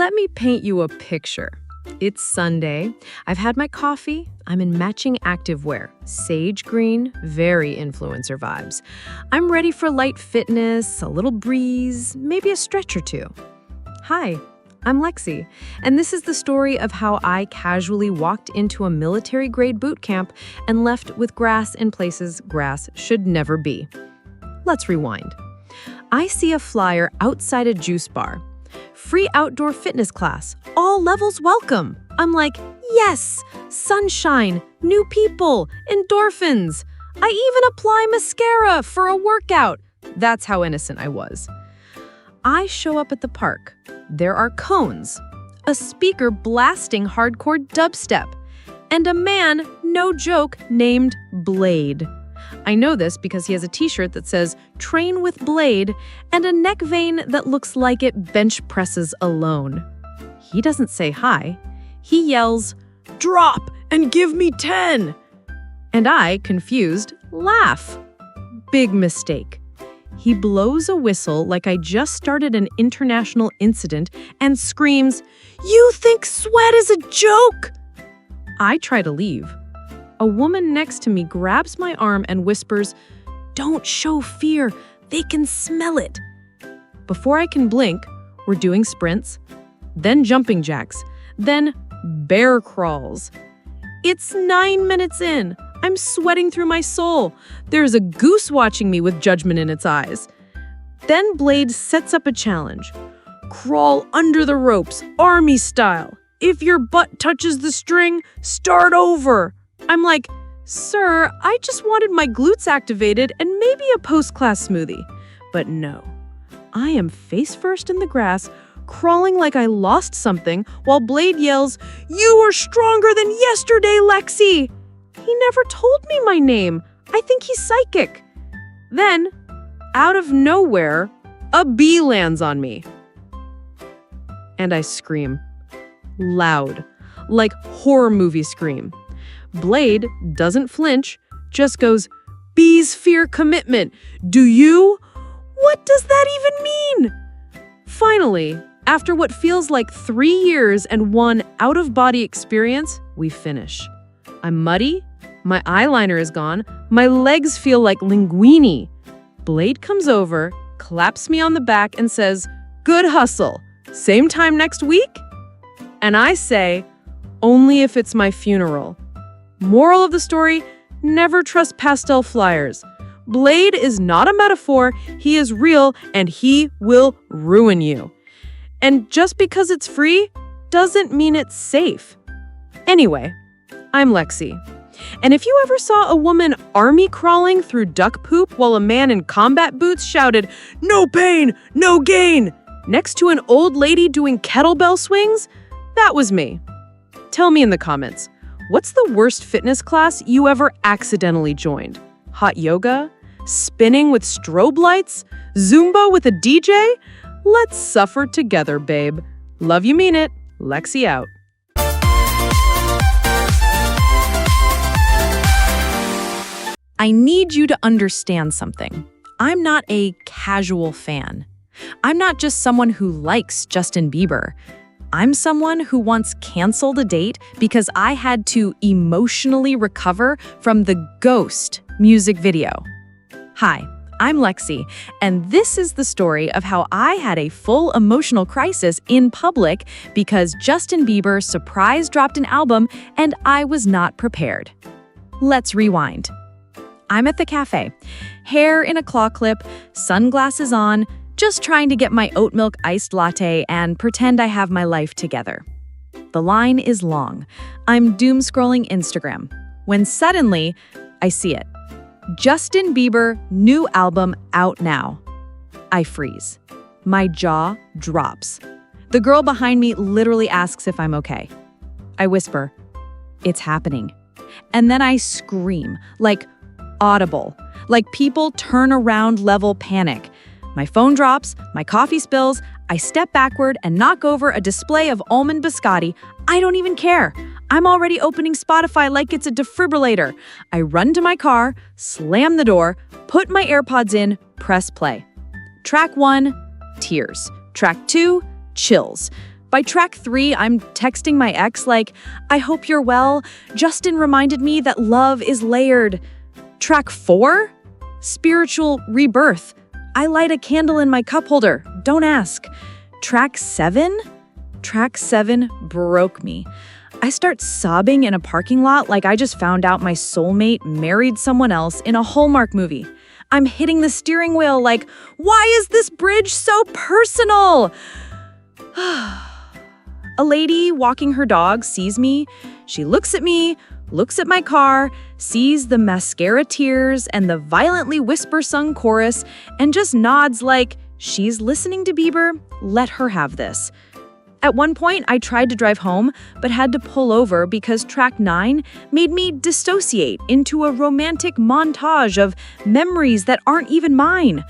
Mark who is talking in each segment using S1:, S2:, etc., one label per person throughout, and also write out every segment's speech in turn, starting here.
S1: Let me paint you a picture. It's Sunday. I've had my coffee. I'm in matching activewear. Sage green, very influencer vibes. I'm ready for light fitness, a little breeze, maybe a stretch or two. Hi, I'm Lexi, and this is the story of how I casually walked into a military-grade boot camp and left with grass in places grass should never be. Let's rewind. I see a flyer outside a juice bar. Free outdoor fitness class, all levels welcome. I'm like, yes, sunshine, new people, endorphins. I even apply mascara for a workout. That's how innocent I was. I show up at the park. There are cones, a speaker blasting hardcore dubstep, and a man, no joke, named Blade. I know this because he has a t-shirt that says, "Train with Blade," and a neck vein that looks like it bench presses alone. He doesn't say hi. He yells, "Drop and give me 10!" And I, confused, laugh. Big mistake. He blows a whistle like I just started an international incident and screams, "You think sweat is a joke?" I try to leave. A woman next to me grabs my arm and whispers, "Don't show fear, they can smell it." Before I can blink, we're doing sprints, then jumping jacks, then bear crawls. It's 9 minutes in. I'm sweating through my soul. There's a goose watching me with judgment in its eyes. Then Blade sets up a challenge. Crawl under the ropes, army style. If your butt touches the string, start over. I'm like, "Sir, I just wanted my glutes activated and maybe a post-class smoothie." But no, I am face first in the grass, crawling like I lost something, while Blade yells, "You are stronger than yesterday, Lexi!" He never told me my name. I think he's psychic. Then, out of nowhere, a bee lands on me. And I scream. Loud, like horror movie scream. Blade doesn't flinch, just goes, "Bees fear commitment. Do you?" What does that even mean? Finally, after what feels like 3 years and one out-of-body experience, we finish. I'm muddy, my eyeliner is gone, my legs feel like linguine. Blade comes over, claps me on the back and says, "Good hustle. Same time next week?" And I say, "Only if it's my funeral." Moral of the story, never trust pastel flyers. Blade is not a metaphor, he is real, and he will ruin you. And just because it's free doesn't mean it's safe. Anyway, I'm Lexi. And if you ever saw a woman army crawling through duck poop while a man in combat boots shouted, "No pain, no gain," next to an old lady doing kettlebell swings, that was me. Tell me in the comments. What's the worst fitness class you ever accidentally joined? Hot yoga? Spinning with strobe lights? Zumba with a DJ? Let's suffer together, babe. Love you, mean it. Lexi out. I need you to understand something. I'm not a casual fan. I'm not just someone who likes Justin Bieber. I'm someone who once canceled a date because I had to emotionally recover from the Ghost music video. Hi, I'm Lexi, and this is the story of how I had a full emotional crisis in public because Justin Bieber surprise dropped an album and I was not prepared. Let's rewind. I'm at the cafe, hair in a claw clip, sunglasses on, just trying to get my oat milk iced latte and pretend I have my life together. The line is long. I'm doom scrolling Instagram when suddenly I see it. Justin Bieber, new album out now. I freeze. My jaw drops. The girl behind me literally asks if I'm okay. I whisper, "It's happening." And then I scream, like audible, like people turn around level panic. My phone drops, my coffee spills, I step backward and knock over a display of almond biscotti. I don't even care. I'm already opening Spotify like it's a defibrillator. I run to my car, slam the door, put my AirPods in, press play. Track 1, tears. Track 2, chills.
S2: By track 3, I'm texting my ex like, I hope you're well. Justin reminded me that love is layered. Track 4? Spiritual rebirth. I light a candle in my cup holder. Don't ask. Track 7? Track 7 broke me. I start sobbing in a parking lot like I just found out my soulmate married someone else in a Hallmark movie. I'm hitting the steering wheel like, why is this bridge so personal? A lady walking her dog sees me. She looks at me, looks at my car, sees the mascara tears and the violently whisper-sung chorus, and just nods like, she's listening to Bieber, let her have this. At one point, I tried to drive home, but had to pull over because track 9 made me dissociate into a romantic montage of memories that aren't even mine.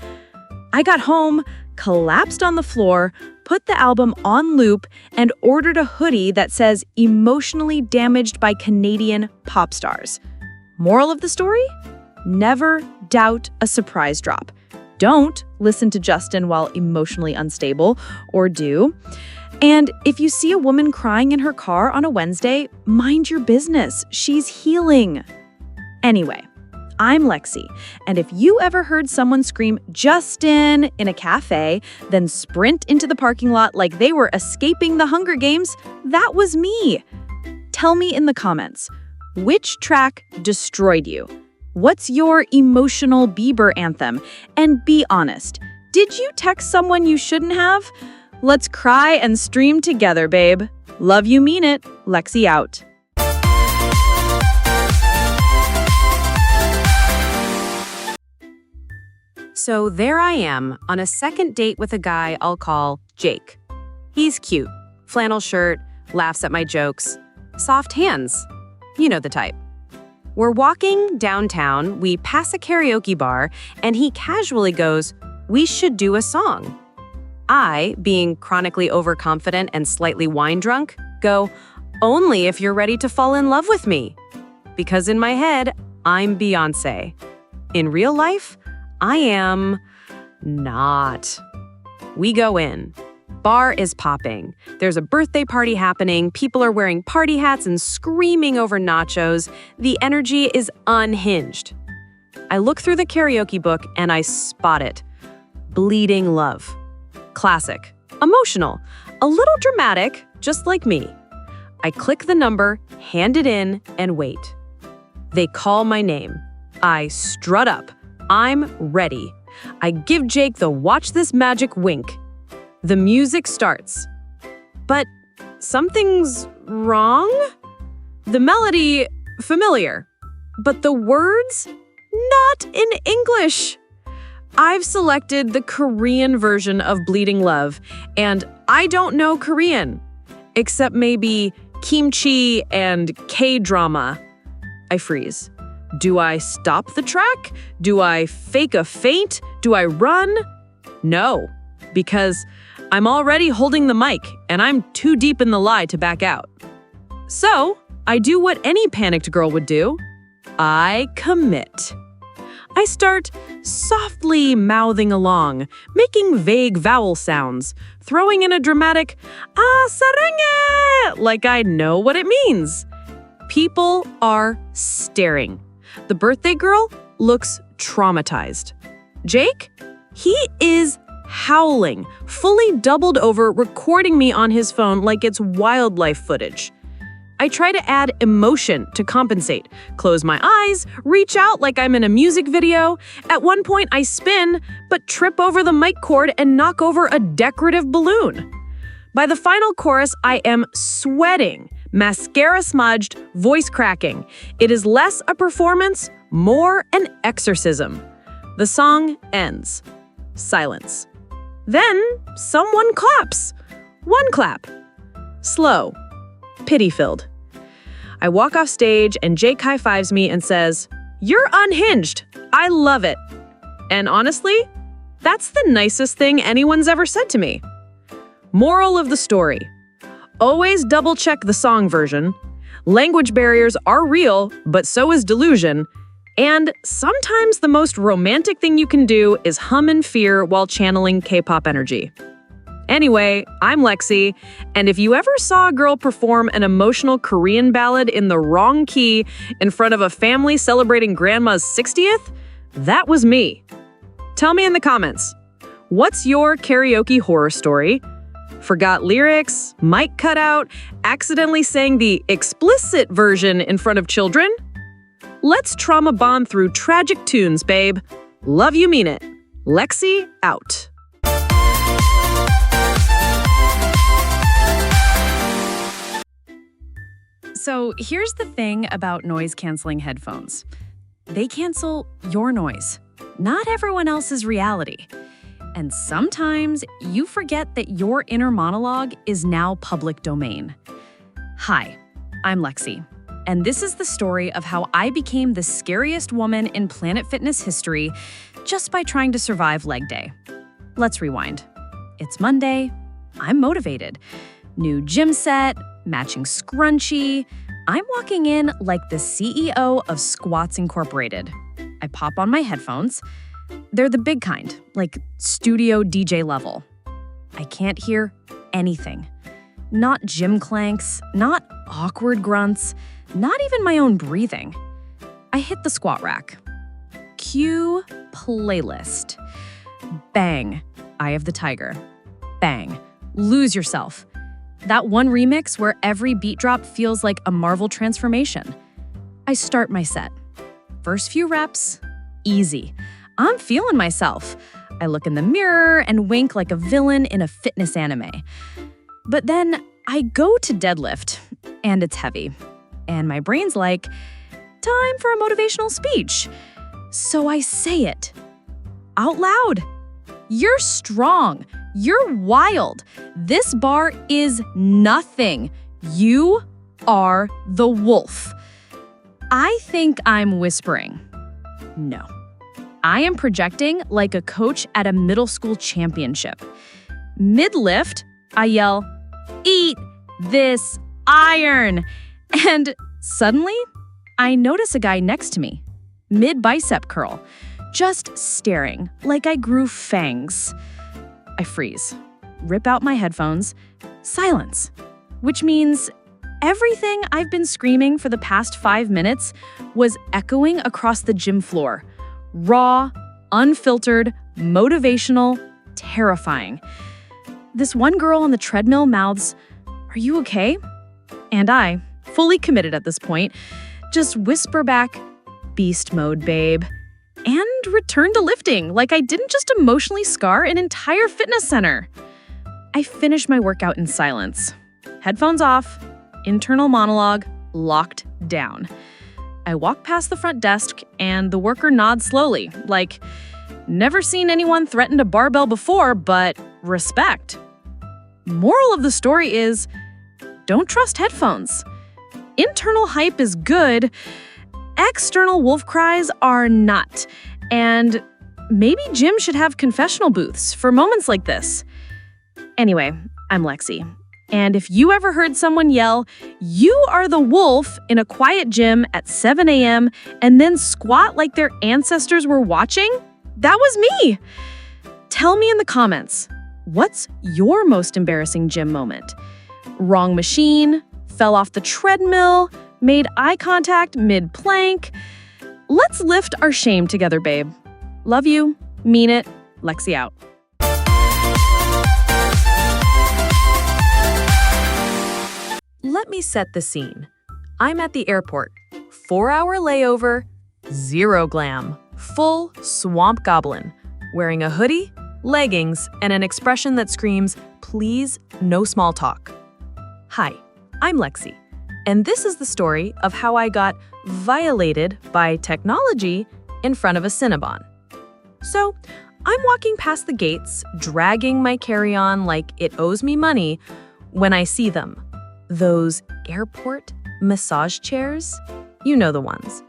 S2: I got home, collapsed on the floor, put the album on loop, and ordered a hoodie that says emotionally damaged by Canadian pop stars. Moral of the story? Never doubt a surprise drop. Don't listen to Justin while emotionally unstable, or do. And if you see a woman crying in her car on a Wednesday, mind your business. She's healing. Anyway, I'm Lexi, and if you ever heard someone scream Justin in a cafe, then sprint into the parking lot like they were escaping the Hunger Games, that was me. Tell me in the comments, which track destroyed you? What's your emotional Bieber anthem? And be honest, did you text someone you shouldn't have? Let's cry and stream together, babe. Love you, mean it. Lexi out.
S1: So there I am on a second date with a guy I'll call Jake. He's cute, flannel shirt, laughs at my jokes, soft hands. You know the type. We're walking downtown, we pass a karaoke bar, and he casually goes, "We should do a song." I, being chronically overconfident and slightly wine drunk, go, "Only if you're ready to fall in love with me." Because in my head, I'm Beyoncé. In real life, I am not. We go in. Bar is popping. There's a birthday party happening. People are wearing party hats and screaming over nachos. The energy is unhinged. I look through the karaoke book and I spot it. Bleeding Love. Classic. Emotional. A little dramatic, just like me. I click the number, hand it in, and wait. They call my name. I strut up. I'm ready. I give Jake the watch this magic wink. The music starts. But something's wrong? The melody, familiar. But the words, not in English. I've selected the Korean version of Bleeding Love, and I don't know Korean, except maybe kimchi and K-drama. I freeze. Do I stop the track? Do I fake a faint? Do I run? No, because I'm already holding the mic and I'm too deep in the lie to back out. So I do what any panicked girl would do. I commit. I start softly mouthing along, making vague vowel sounds, throwing in a dramatic sarenge, like I know what it means. People are staring. The birthday girl looks traumatized. Jake? He is howling, fully doubled over, recording me on his phone like it's wildlife footage. I try to add emotion to compensate, close my eyes, reach out like I'm in a music video. At one point, I spin, but trip over the mic cord and knock over a decorative balloon. By the final chorus, I am sweating, mascara smudged, voice cracking. It is less a performance, more an exorcism. The song ends. Silence. Then someone claps. One clap. Slow. Pity-filled. I walk off stage and Jake high-fives me and says, "You're unhinged. I love it." And honestly, that's the nicest thing anyone's ever said to me. Moral of the story. Always double-check the song version. Language barriers are real, but so is delusion. And sometimes the most romantic thing you can do is hum in fear while channeling K-pop energy. Anyway, I'm Lexi, and if you ever saw a girl perform an emotional Korean ballad in the wrong key in front of a family celebrating grandma's 60th, that was me. Tell me in the comments, what's your karaoke horror story? Forgot lyrics, mic cut out, accidentally sang the explicit version in front of children? Let's trauma bond through tragic tunes, babe. Love you, mean it. Lexi, out.
S2: So here's the thing about noise-canceling headphones. They cancel your noise, not everyone else's reality. And sometimes you forget that your inner monologue is now public domain. Hi, I'm Lexi, and this is the story of how I became the scariest woman in Planet Fitness history just by trying to survive leg day. Let's rewind. It's Monday. I'm motivated. New gym set, matching scrunchie. I'm walking in like the CEO of Squats Incorporated. I pop on my headphones. They're the big kind, like studio DJ level. I can't hear anything. Not gym clanks, not awkward grunts, not even my own breathing. I hit the squat rack. Cue playlist. Bang, Eye of the Tiger. Bang, Lose Yourself. That one remix where every beat drop feels like a Marvel transformation. I start my set. First few reps, easy. I'm feeling myself. I look in the mirror and wink like a villain in a fitness anime. But then I go to deadlift, and it's heavy. And my brain's like, time for a motivational speech. So I say it out loud. You're strong. You're wild. This bar is nothing. You are the wolf. I think I'm whispering. No. I am projecting like a coach at a middle school championship. Mid-lift, I yell, "Eat this iron!" And suddenly, I notice a guy next to me, mid-bicep curl, just staring like I grew fangs. I freeze, rip out my headphones, silence, which means everything I've been screaming for the past 5 minutes was echoing across the gym floor. Raw, unfiltered, motivational, terrifying. This one girl on the treadmill mouths, "Are you okay?" And I, fully committed at this point, just whisper back, "Beast mode, babe," and return to lifting like I didn't just emotionally scar an entire fitness center. I finish my workout in silence. Headphones off, internal monologue locked down. I walk past the front desk and the worker nods slowly, like, never seen anyone threaten a barbell before, but respect. Moral of the story is, don't trust headphones. Internal hype is good. External wolf cries are not. And maybe gyms should have confessional booths for moments like this. Anyway, I'm Lexi. And if you ever heard someone yell, "You are the wolf," in a quiet gym at 7 a.m. and then squat like their ancestors were watching, that was me. Tell me in the comments, what's your most embarrassing gym moment? Wrong machine, fell off the treadmill, made eye contact mid-plank. Let's lift our shame together, babe. Love you, mean it, Lexi out.
S1: Let me set the scene. I'm at the airport. 4-hour layover, zero glam, full swamp goblin, wearing a hoodie, leggings, and an expression that screams, "Please, no small talk." Hi, I'm Lexi, and this is the story of how I got violated by technology in front of a Cinnabon. So, I'm walking past the gates, dragging my carry-on like it owes me money, when I see them. Those airport massage chairs? You know the ones.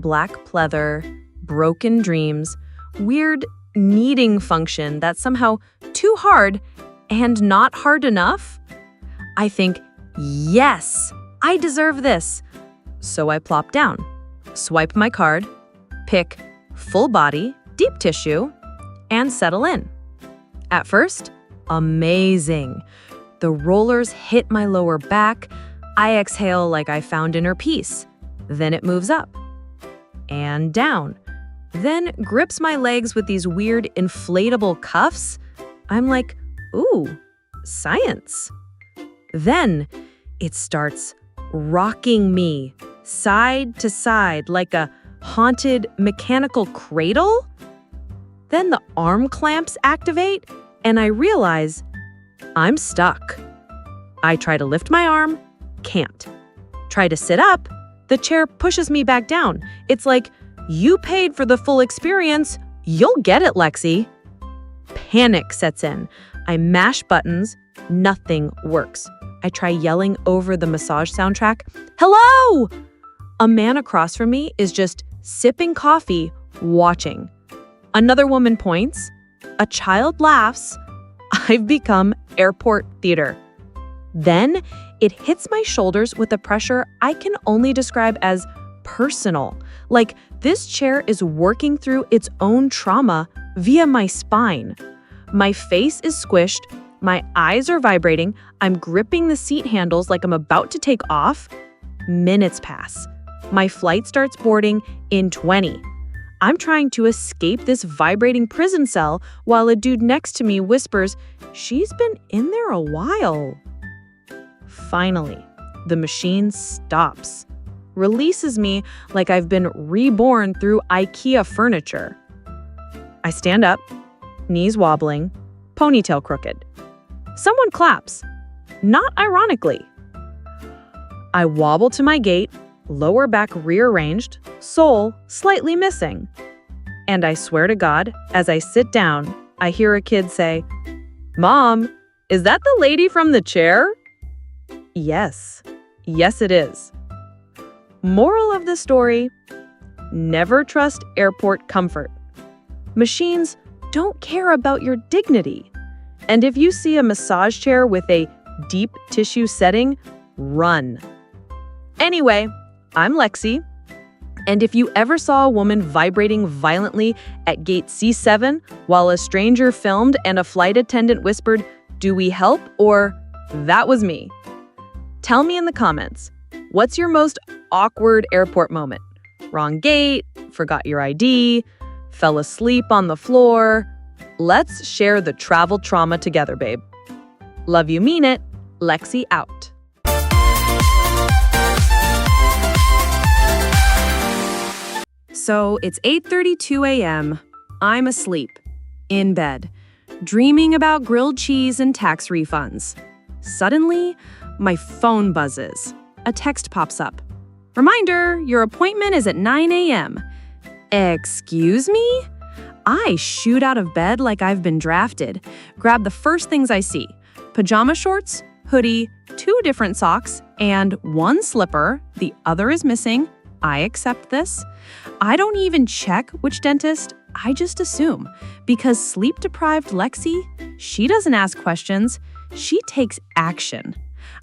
S1: Black pleather, broken dreams, weird kneading function that's somehow too hard and not hard enough. I think, yes, I deserve this. So I plop down, swipe my card, pick full body, deep tissue, and settle in. At first, Amazing. The rollers hit my lower back. I exhale like I found inner peace. Then it moves up and down. Then grips my legs with these weird inflatable cuffs. I'm like, ooh, science. Then it starts rocking me side to side like a haunted mechanical cradle. Then the arm clamps activate and I realize I'm stuck. I try to lift my arm, can't. Try to sit up, the chair pushes me back down. It's like, you paid for the full experience, you'll get it, Lexi. Panic sets in. I mash buttons, nothing works. I try yelling over the massage soundtrack, hello! A man across from me is just sipping coffee, watching. Another woman points. A child laughs. I've become airport theater. Then it hits my shoulders with a pressure I can only describe as personal. Like this chair is working through its own trauma via my spine. My face is squished. My eyes are vibrating. I'm gripping the seat handles like I'm about to take off. Minutes pass. My flight starts boarding in 20. I'm trying to escape this vibrating prison cell while a dude next to me whispers, she's been in there a while. Finally, the machine stops, releases me like I've been reborn through IKEA furniture. I stand up, knees wobbling, ponytail crooked. Someone claps, not ironically. I wobble to my gate, lower back rearranged, sole slightly missing. And I swear to God, as I sit down, I hear a kid say, Mom, is that the lady from the chair? Yes. Yes, it is. Moral of the story, never trust airport comfort. Machines don't care about your dignity. And if you see a massage chair with a deep tissue setting, run. Anyway, I'm Lexi, and if you ever saw a woman vibrating violently at gate C7 while a stranger filmed and a flight attendant whispered, "Do we help?" or "That was me," tell me in the comments, what's your most awkward airport moment? Wrong gate, forgot your ID, fell asleep on the floor. Let's share the travel trauma together, babe. Love you, mean it. Lexi out. So it's 8:32 a.m. I'm asleep, in bed, dreaming about grilled cheese and tax refunds. Suddenly, my phone buzzes. A text pops up. Reminder, your appointment is at 9 a.m. Excuse me? I shoot out of bed like I've been drafted, grab the first things I see. Pajama shorts, hoodie, 2 different socks, and 1 slipper. The other is missing. I accept this. I don't even check which dentist, I just assume. Because sleep-deprived Lexi, she doesn't ask questions, she takes action.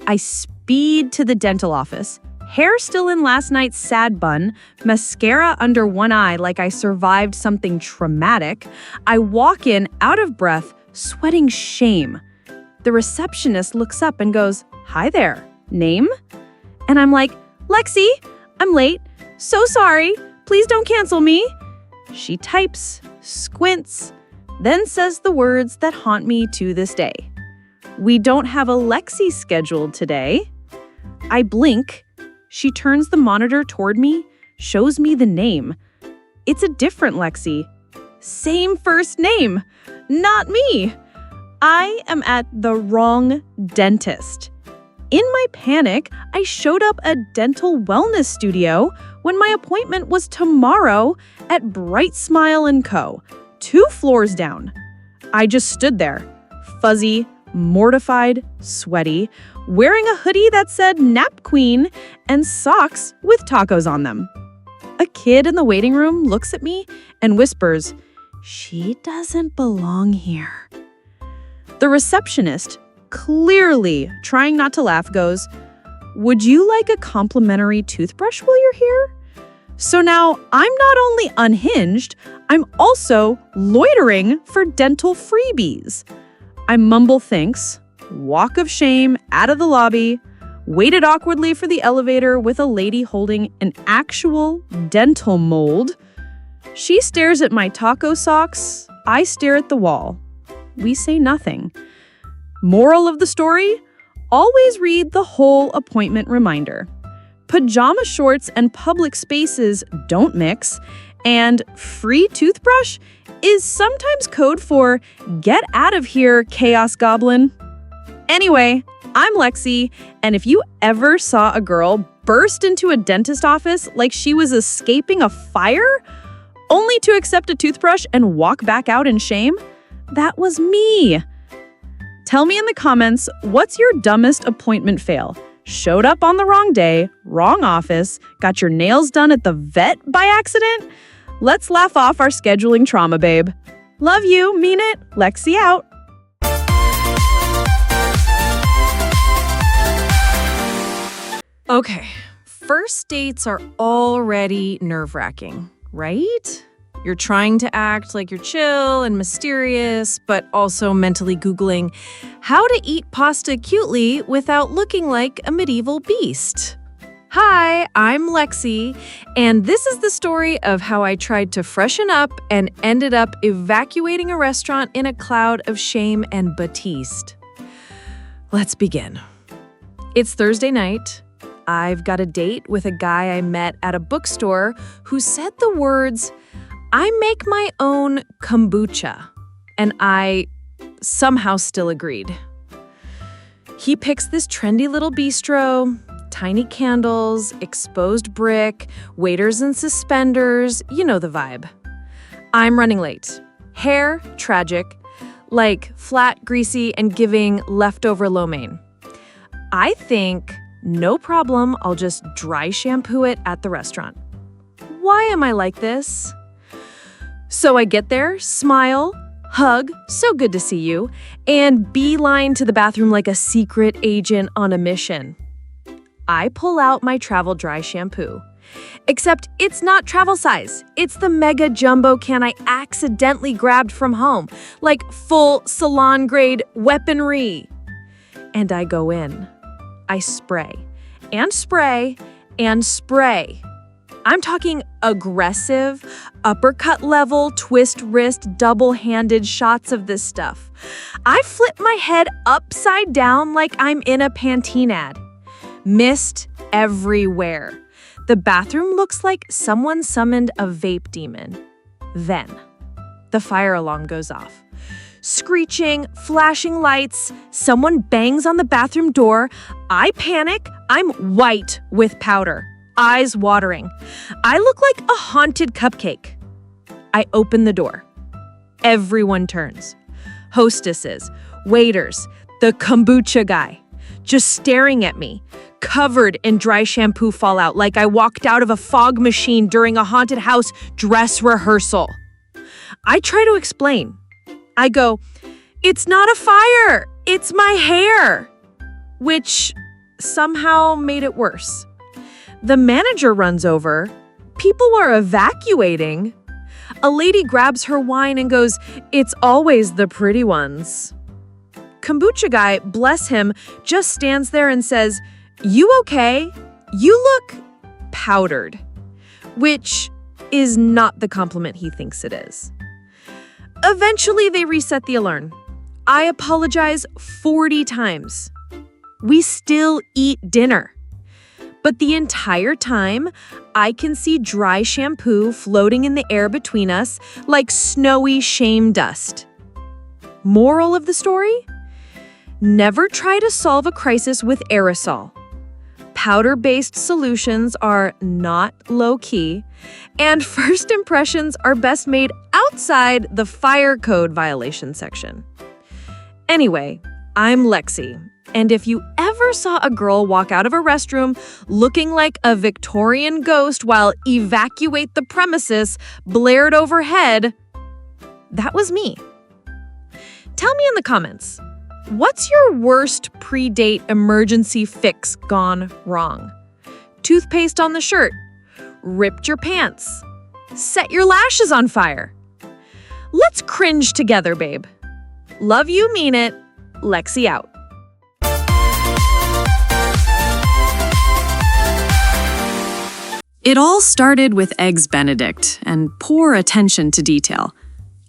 S1: I speed to the dental office, hair still in last night's sad bun, mascara under one eye like I survived something traumatic. I walk in, out of breath, sweating shame. The receptionist looks up and goes, "Hi there, name?" And I'm like, "Lexi, I'm late. So sorry. Please don't cancel me." She types, squints, then says the words that haunt me to this day. "We don't have a Lexi scheduled today." I blink. She turns the monitor toward me, shows me the name. It's a different Lexi. Same first name. Not me. I am at the wrong dentist. In my panic, I showed up at Dental Wellness Studio when my appointment was tomorrow at Bright Smile & Co., 2 floors down. I just stood there, fuzzy, mortified, sweaty, wearing a hoodie that said Nap Queen and socks with tacos on them. A kid in the waiting room looks at me and whispers, "She doesn't belong here." The receptionist, clearly trying not to laugh, goes, "Would you like a complimentary toothbrush while you're here?" So now I'm not only unhinged, I'm also loitering for dental freebies.
S2: I mumble thanks, walk of shame out of the lobby, waited awkwardly for the elevator with a lady holding an actual dental mold. She stares at my taco socks. I stare at the wall. We say nothing. Moral of the story? Always read the whole appointment reminder. Pajama shorts and public spaces don't mix, and free toothbrush is sometimes code for get out of here, Chaos Goblin. Anyway, I'm Lexi, and if you ever saw a girl burst into a dentist office like she was escaping a fire, only to accept a toothbrush and walk back out in shame, that was me. Tell me in the comments, what's your dumbest appointment fail? Showed up on the wrong day, wrong office, got your nails done at the vet by accident? Let's laugh off our scheduling trauma, babe. Love you, mean it, Lexi out.
S1: Okay, first dates are already nerve-wracking, right? You're trying to act like you're chill and mysterious, but also mentally Googling how to eat pasta cutely without looking like a medieval beast. Hi, I'm Lexi, and this is the story of how I tried to freshen up and ended up evacuating a restaurant in a cloud of shame and batiste. Let's begin. It's Thursday night. I've got a date with a guy I met at a bookstore who said the words, "I make my own kombucha," and I somehow still agreed. He picks this trendy little bistro, tiny candles, exposed brick, waiters in suspenders, you know the vibe. I'm running late. Hair, tragic, like flat, greasy, and giving leftover lo mein. I think, no problem, I'll just dry shampoo it at the restaurant. Why am I like this? So I get there, smile, hug, so good to see you, and beeline to the bathroom like a secret agent on a mission. I pull out my travel dry shampoo. Except it's not travel size. It's the mega jumbo can I accidentally grabbed from home, like full salon-grade weaponry. And I go in. I spray, and spray, and spray. I'm talking aggressive, uppercut level, twist wrist, double-handed shots of this stuff. I flip my head upside down like I'm in a Pantene ad. Mist everywhere. The bathroom looks like someone summoned a vape demon. Then, the fire alarm goes off. Screeching, flashing lights, someone bangs on the bathroom door. I panic. I'm white with powder, eyes watering. I look like a haunted cupcake. I open the door. Everyone turns. Hostesses, waiters, the kombucha guy, just staring at me, covered in dry shampoo fallout like I walked out of a fog machine during a haunted house dress rehearsal. I try to explain. I go, "It's not a fire, it's my hair," which somehow made it worse. The manager runs over. People are evacuating. A lady grabs her wine and goes, "It's always the pretty ones." Kombucha guy, bless him, just stands there and says, "You okay? You look powdered," which is not the compliment he thinks it is. Eventually, they reset the alarm. I apologize 40 times. We still eat dinner. But the entire time, I can see dry shampoo floating in the air between us like snowy shame dust. Moral of the story? Never try to solve a crisis with aerosol. Powder-based solutions are not low-key, and first impressions are best made outside the fire code violation section. Anyway, I'm Lexi, and if you ever saw a girl walk out of a restroom looking like a Victorian ghost while "Evacuate the Premises" blared overhead, that was me. Tell me in the comments, what's your worst pre-date emergency fix gone wrong? Toothpaste on the shirt, ripped your pants, set your lashes on fire. Let's cringe together, babe.
S2: Love you, mean it. Lexi out.
S1: It all started with Eggs Benedict and poor attention to detail.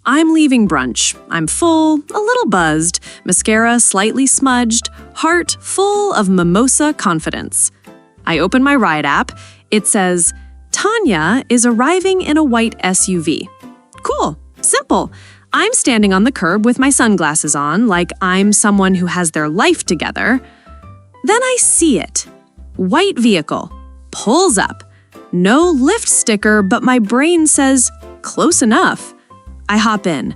S1: I'm leaving brunch. I'm full, a little buzzed, mascara slightly smudged, heart full of mimosa confidence. I open my ride app. It says, Tanya is arriving in a white SUV. Cool, simple. I'm standing on the curb with my sunglasses on, like I'm someone who has their life together. Then I see it. White vehicle. Pulls up. No lift sticker, but my brain says, close enough. I hop in,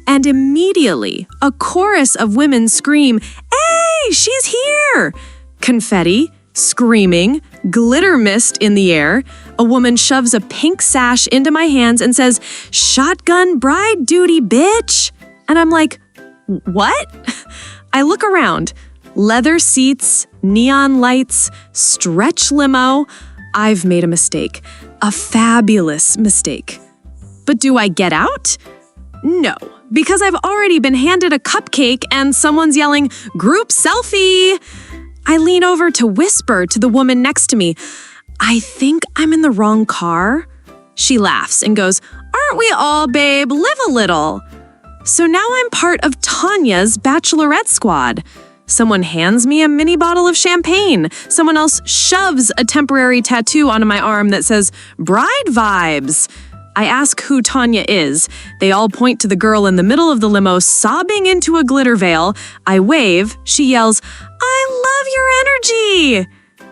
S1: and immediately a chorus of women scream, "Hey, she's here!" Confetti, screaming, glitter mist in the air. A woman shoves a pink sash into my hands and says, "Shotgun bride duty, bitch!" And I'm like, what? I look around. Leather seats, neon lights, stretch limo. I've made a mistake. A fabulous mistake. But do I get out? No, because I've already been handed a cupcake and someone's yelling, "Group selfie!" I lean over to whisper to the woman next to me, "I think I'm in the wrong car." She laughs and goes, "Aren't we all, babe? Live a little." So now I'm part of Tanya's Bachelorette squad. Someone hands me a mini bottle of champagne. Someone else shoves a temporary tattoo onto my arm that says, "Bride vibes." I ask who Tanya is. They all point to the girl in the middle of the limo sobbing into a glitter veil. I wave. She yells, "I love your energy!"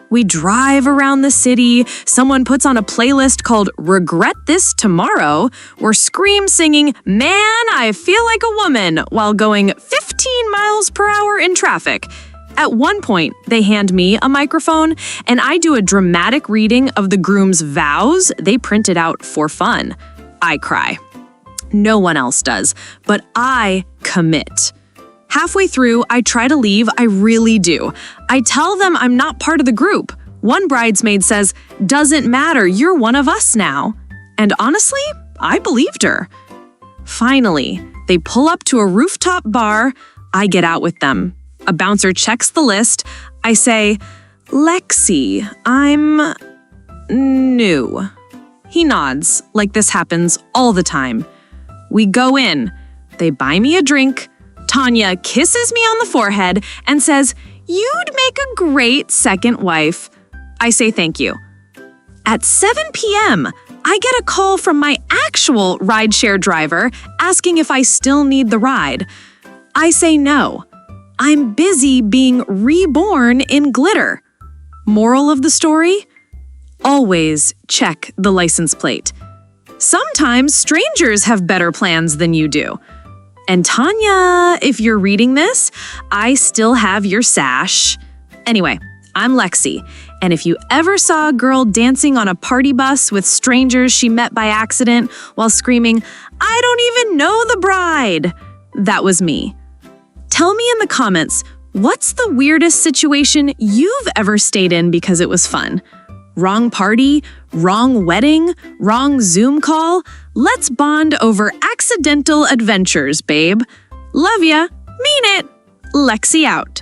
S1: We drive around the city. Someone puts on a playlist called Regret This Tomorrow. We're scream singing, "Man, I feel like a woman," while going 15 miles per hour in traffic. At one point, they hand me a microphone, and I do a dramatic reading of the groom's vows they printed out for fun. I cry. No one else does, but I commit. Halfway through, I try to leave, I really do. I tell them I'm not part of the group. One bridesmaid says, "Doesn't matter, you're one of us now." And honestly, I believed her. Finally, they pull up to a rooftop bar. I get out with them. A bouncer checks the list. I say, "Lexi, I'm new." He nods, like this happens all the time. We go in. They buy me a drink. Tanya kisses me on the forehead and says, "You'd make a great second wife." I say thank you. At 7 p.m., I get a call from my actual rideshare driver asking if I still need the ride. I say no. I'm busy being reborn in glitter. Moral of the story? Always check the license plate. Sometimes strangers have better plans than you do. And Tanya, if you're reading this, I still have your sash. Anyway, I'm Lexi, and if you ever saw a girl dancing on a party bus with strangers she met by accident while screaming, "I don't even know the bride," that was me. Tell me in the comments, what's the weirdest situation you've ever stayed in because it was fun? Wrong party? Wrong wedding? Wrong Zoom call? Let's bond over accidental adventures, babe. Love ya. Mean it. Lexi out.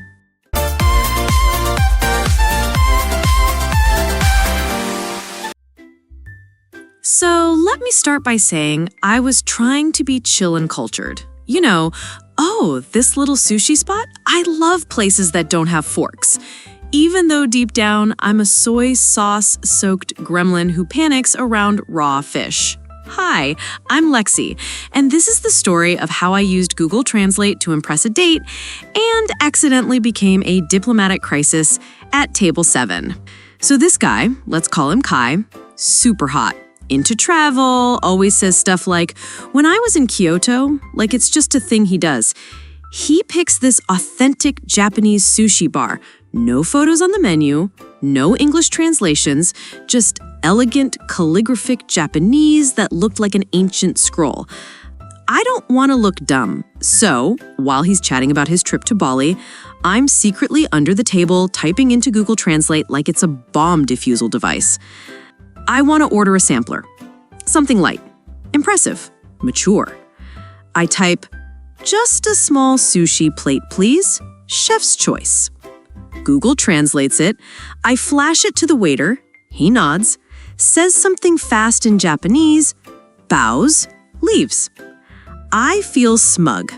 S1: So let me start by saying I was trying to be chill and cultured. You know, oh, this little sushi spot? I love places that don't have forks. Even though deep down, I'm a soy sauce-soaked gremlin who panics around raw fish. Hi, I'm Lexi, and this is the story of how I used Google Translate to impress a date and accidentally became a diplomatic crisis at table 7. So this guy, let's call him Kai, super hot. Into travel, always says stuff like, "When I was in Kyoto," like it's just a thing he does. He picks this authentic Japanese sushi bar. No photos on the menu, no English translations, just elegant calligraphic Japanese that looked like an ancient scroll. I don't want to look dumb, so while he's chatting about his trip to Bali, I'm secretly under the table typing into Google Translate like it's a bomb defusal device. I want to order a sampler. Something light, impressive, mature. I type,
S2: "Just a small sushi plate, please. Chef's choice." Google translates it. I flash it to the waiter. He nods, says something fast in Japanese, bows, leaves. I feel smug.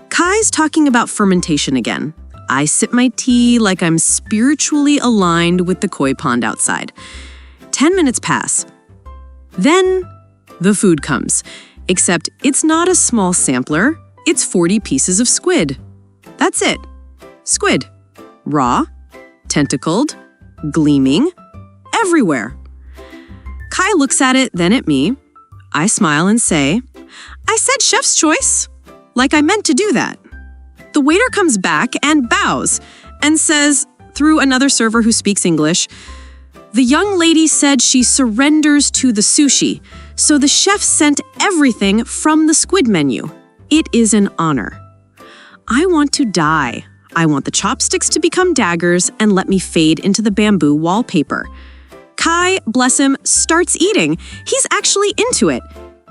S2: Kai's talking about fermentation again. I sip my tea like I'm spiritually aligned with the koi pond outside. 10 minutes pass. Then the food comes, except it's not a small sampler. It's 40 pieces of squid. That's it. Squid. Raw, tentacled, gleaming, everywhere. Kai looks at it, then at me. I smile and say, "I said chef's choice." Like I meant to do that. The waiter comes back and bows and says, through another server who speaks English, "The young lady said she surrenders to the sushi, so the chef sent everything from the squid menu. It is an honor." I want to die. I want the chopsticks to become daggers and let me fade into the bamboo wallpaper. Kai, bless him, starts eating. He's actually into it.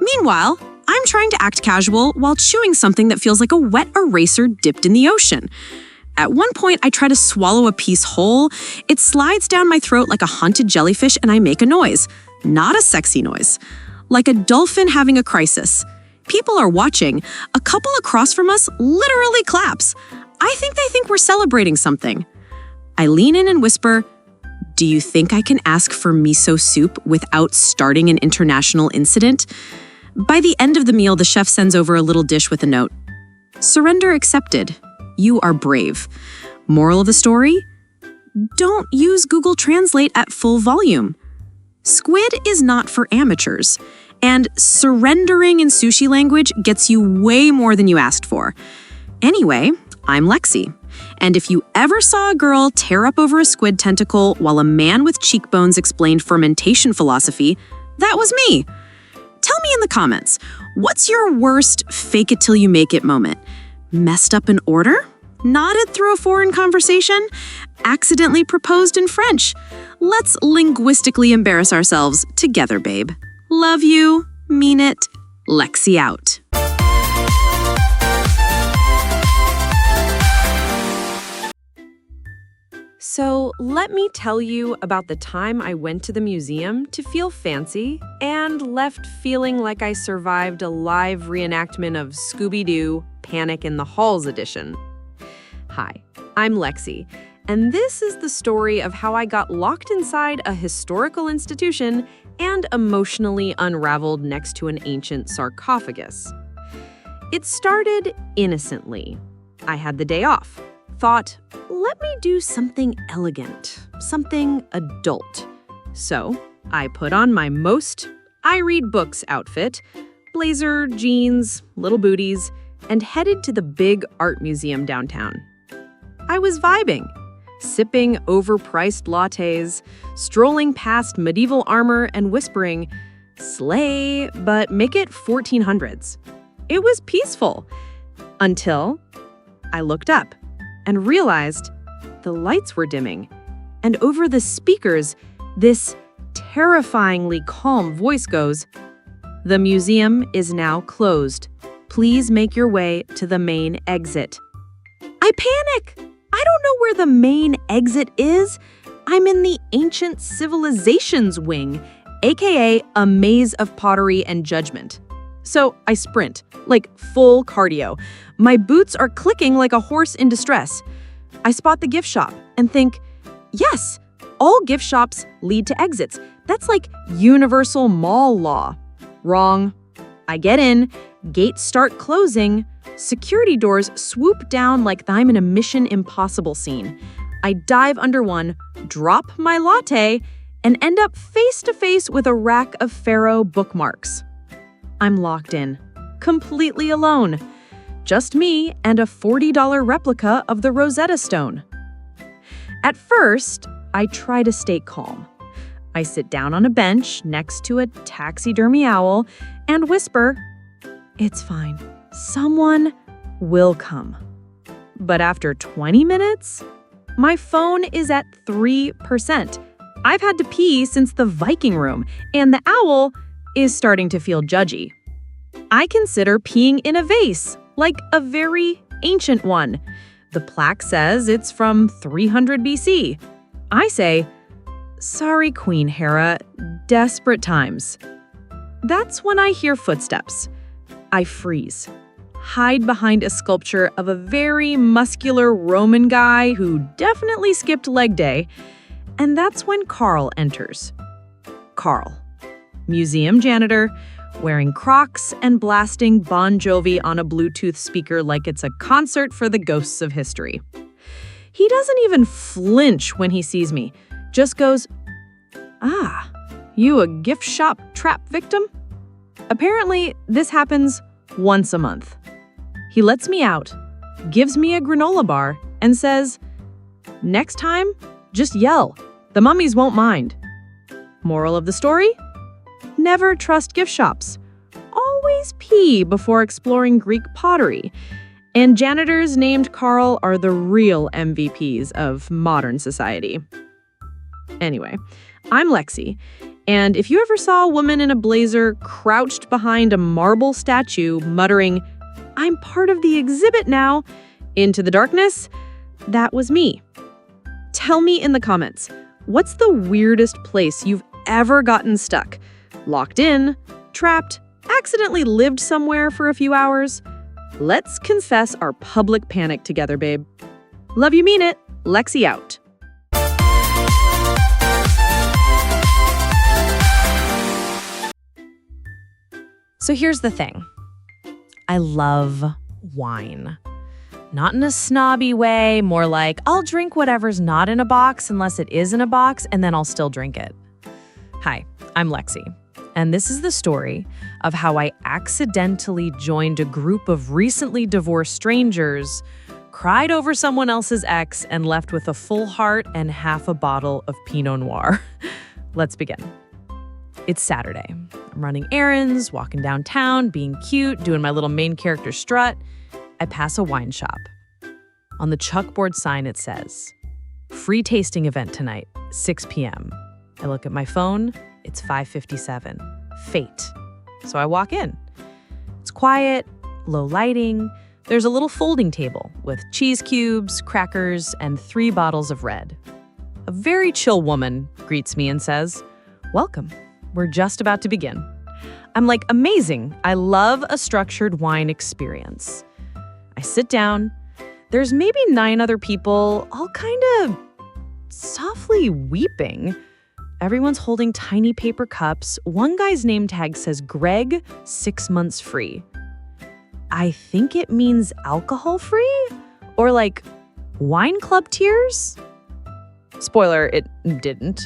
S2: Meanwhile, I'm trying to act casual while chewing something that feels like a wet eraser dipped in the ocean. At one point, I try to swallow a piece whole. It slides down my throat like a haunted jellyfish and I make a noise. Not a sexy noise. Like a dolphin having a crisis. People are watching. A couple across from us literally claps. I think they think we're celebrating something. I lean in and whisper, "Do you think I can ask for miso soup without starting an international incident?" By the end of the meal, the chef sends over a little dish with a note. "Surrender accepted. You are brave." Moral of the story? Don't use Google Translate at full volume. Squid is not for amateurs. And surrendering in sushi language gets you way more than you asked for. Anyway, I'm Lexi. And if you ever saw a girl tear up over a squid tentacle while a man with cheekbones explained fermentation philosophy, that was me. Tell me in the comments, what's your worst fake it till you make it moment? Messed up an order? Nodded through a foreign conversation? Accidentally proposed in French? Let's linguistically embarrass ourselves together, babe. Love you, mean it, Lexi out.
S1: So let me tell you about the time I went to the museum to feel fancy and left feeling like I survived a live reenactment of Scooby-Doo Panic in the Halls edition. Hi, I'm Lexi, and this is the story of how I got locked inside a historical institution and emotionally unraveled next to an ancient sarcophagus. It started innocently. I had the day off. Thought, let me do something elegant, something adult. So I put on my most I read books outfit, blazer, jeans, little booties, and headed to the big art museum downtown. I was vibing, sipping overpriced lattes, strolling past medieval armor and whispering, "Slay, but make it 1400s. It was peaceful until I looked up and realized the lights were dimming, and over the speakers, this terrifyingly calm voice goes, "The museum is now closed. Please make your way to the main exit." I panic. I don't know where the main exit is. I'm in the Ancient Civilizations wing, aka a maze of pottery and judgment. So I sprint, like full cardio. My boots are clicking like a horse in distress. I spot the gift shop and think, yes, all gift shops lead to exits. That's like universal mall law. Wrong. I get in, gates start closing, security doors swoop down like I'm in a Mission Impossible scene. I dive under one, drop my latte, and end up face to face with a rack of Pharaoh bookmarks. I'm locked in, completely alone. Just me and a $40 replica of the Rosetta Stone. At first, I try to stay calm. I sit down on a bench next to a taxidermy owl and whisper, "It's fine. Someone will come." But after 20 minutes, my phone is at 3%. I've had to pee since the Viking room, and the owl is starting to feel judgy. I consider peeing in a vase,
S2: like a very ancient one. The plaque says it's from 300 BC. I say, "Sorry, Queen Hera, desperate times." That's when I hear footsteps. I freeze, hide behind a sculpture of a very muscular Roman guy who definitely skipped leg day, and that's when Carl enters. Carl, museum janitor, wearing Crocs and blasting Bon Jovi on a Bluetooth speaker like it's a concert for the ghosts of history. He doesn't even flinch when he sees me, just goes, "Ah, you a gift shop trap victim?" Apparently, this happens once a month. He lets me out, gives me a granola bar, and says, "Next time, just yell. The mummies won't mind." Moral of the story? Never trust gift shops. Always pee before exploring Greek pottery. And janitors named Carl are the real MVPs of modern society. Anyway, I'm Lexi, and if you ever saw a woman in a blazer crouched behind a marble statue muttering, "I'm part of the exhibit now," into the darkness, that was me. Tell me in the comments, what's the weirdest place you've ever gotten stuck? Locked in, trapped, accidentally lived somewhere for a few hours? Let's confess our public panic together, babe. Love you, mean it. Lexi out.
S1: So here's the thing. I love wine. Not in a snobby way, more like I'll drink whatever's not in a box unless it is in a box, and then I'll still drink it. Hi, I'm Lexi, and this is the story of how I accidentally joined a group of recently divorced strangers, cried over someone else's ex, and left with a full heart and half a bottle of Pinot Noir. Let's begin. It's Saturday. I'm running errands, walking downtown, being cute, doing my little main character strut. I pass a wine shop. On the chalkboard sign it says, "Free tasting event tonight, 6 p.m. I look at my phone, it's 5:57. Fate. So I walk in. It's quiet, low lighting. There's a little folding table with cheese cubes, crackers, and 3 bottles of red. A very chill woman greets me and says, "Welcome. We're just about to begin." I'm like, amazing. I love a structured wine experience. I sit down. There's maybe 9 other people, all kind of softly weeping. Everyone's holding tiny paper cups. One guy's name tag says Greg, 6 months free. I think it means alcohol free? Or like wine club tears? Spoiler, it didn't.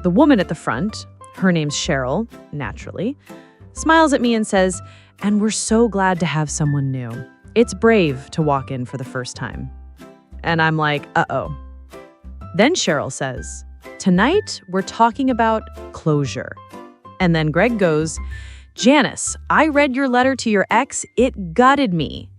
S1: The woman at the front, her name's Cheryl, naturally, smiles at me and says, "And we're so glad to have someone new. It's brave to walk in for the first time." And I'm like, uh-oh. Then Cheryl says, "Tonight, we're talking about closure." And then Greg goes, "Janice, I read your letter to your ex. It gutted me."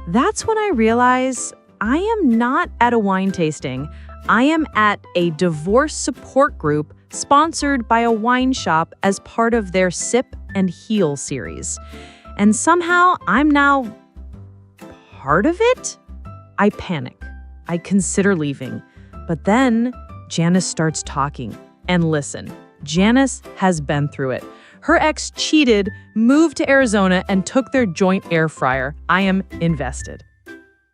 S1: That's when I realize I am not at a wine tasting. I am at a divorce support group sponsored by a wine shop as part of their Sip and Heal series. And somehow I'm now part of it? I panic. I consider leaving. But then Janice starts talking. And listen, Janice has been through it. Her ex cheated, moved to Arizona, and took their joint air fryer. I am invested.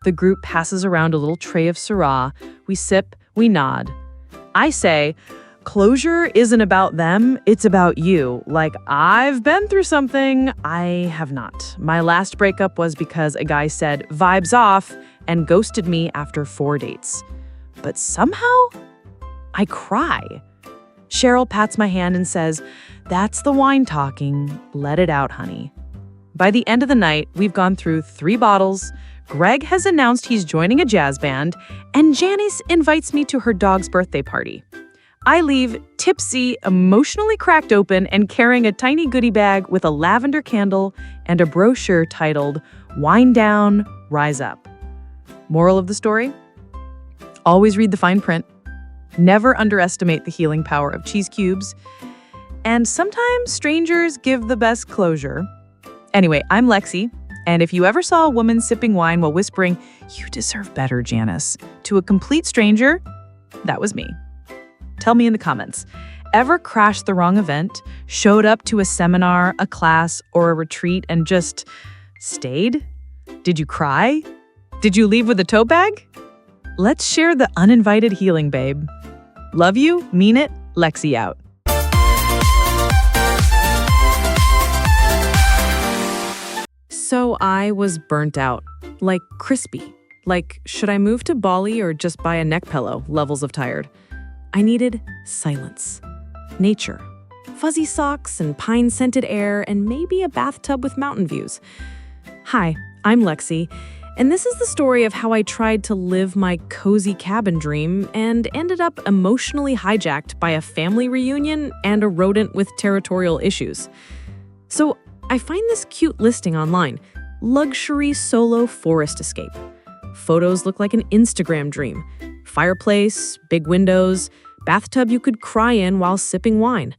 S1: The group passes around a little tray of Syrah. We sip, we nod. I say, "Closure isn't about them, it's about you. Like, I've been through something." I have not. My last breakup was because a guy said, "Vibes off," and ghosted me after 4 dates. But somehow, I cry. Cheryl pats my hand and says, "That's the wine talking. Let it out, honey." By the end of the night, we've gone through 3 bottles. Greg has announced he's joining a jazz band, and Janice invites me to her dog's birthday party. I leave tipsy, emotionally cracked open, and carrying a tiny goodie bag with a lavender candle and a brochure titled "Wind Down, Rise Up." Moral of the story? Always read the fine print. Never underestimate the healing power of cheese cubes. And sometimes strangers give the best closure. Anyway, I'm Lexi.
S2: And if you ever saw a woman sipping wine while whispering, "You deserve better, Janice," to a complete stranger, that was me. Tell me in the comments. Ever crashed the wrong event, showed up to a seminar, a class, or a retreat and just stayed? Did you cry? Did you leave with a tote bag? Let's share the uninvited healing, babe. Love you, mean it, Lexi out.
S1: So I was burnt out, like crispy. Like, should I move to Bali or just buy a neck pillow? Levels of tired. I needed silence, nature, fuzzy socks and pine-scented air, and maybe a bathtub with mountain views. Hi, I'm Lexi, and this is the story of how I tried to live my cozy cabin dream and ended up emotionally hijacked by a family reunion and a rodent with territorial issues. So I find this cute listing online, luxury solo forest escape. Photos look like an Instagram dream. Fireplace, big windows, bathtub you could cry in while sipping wine.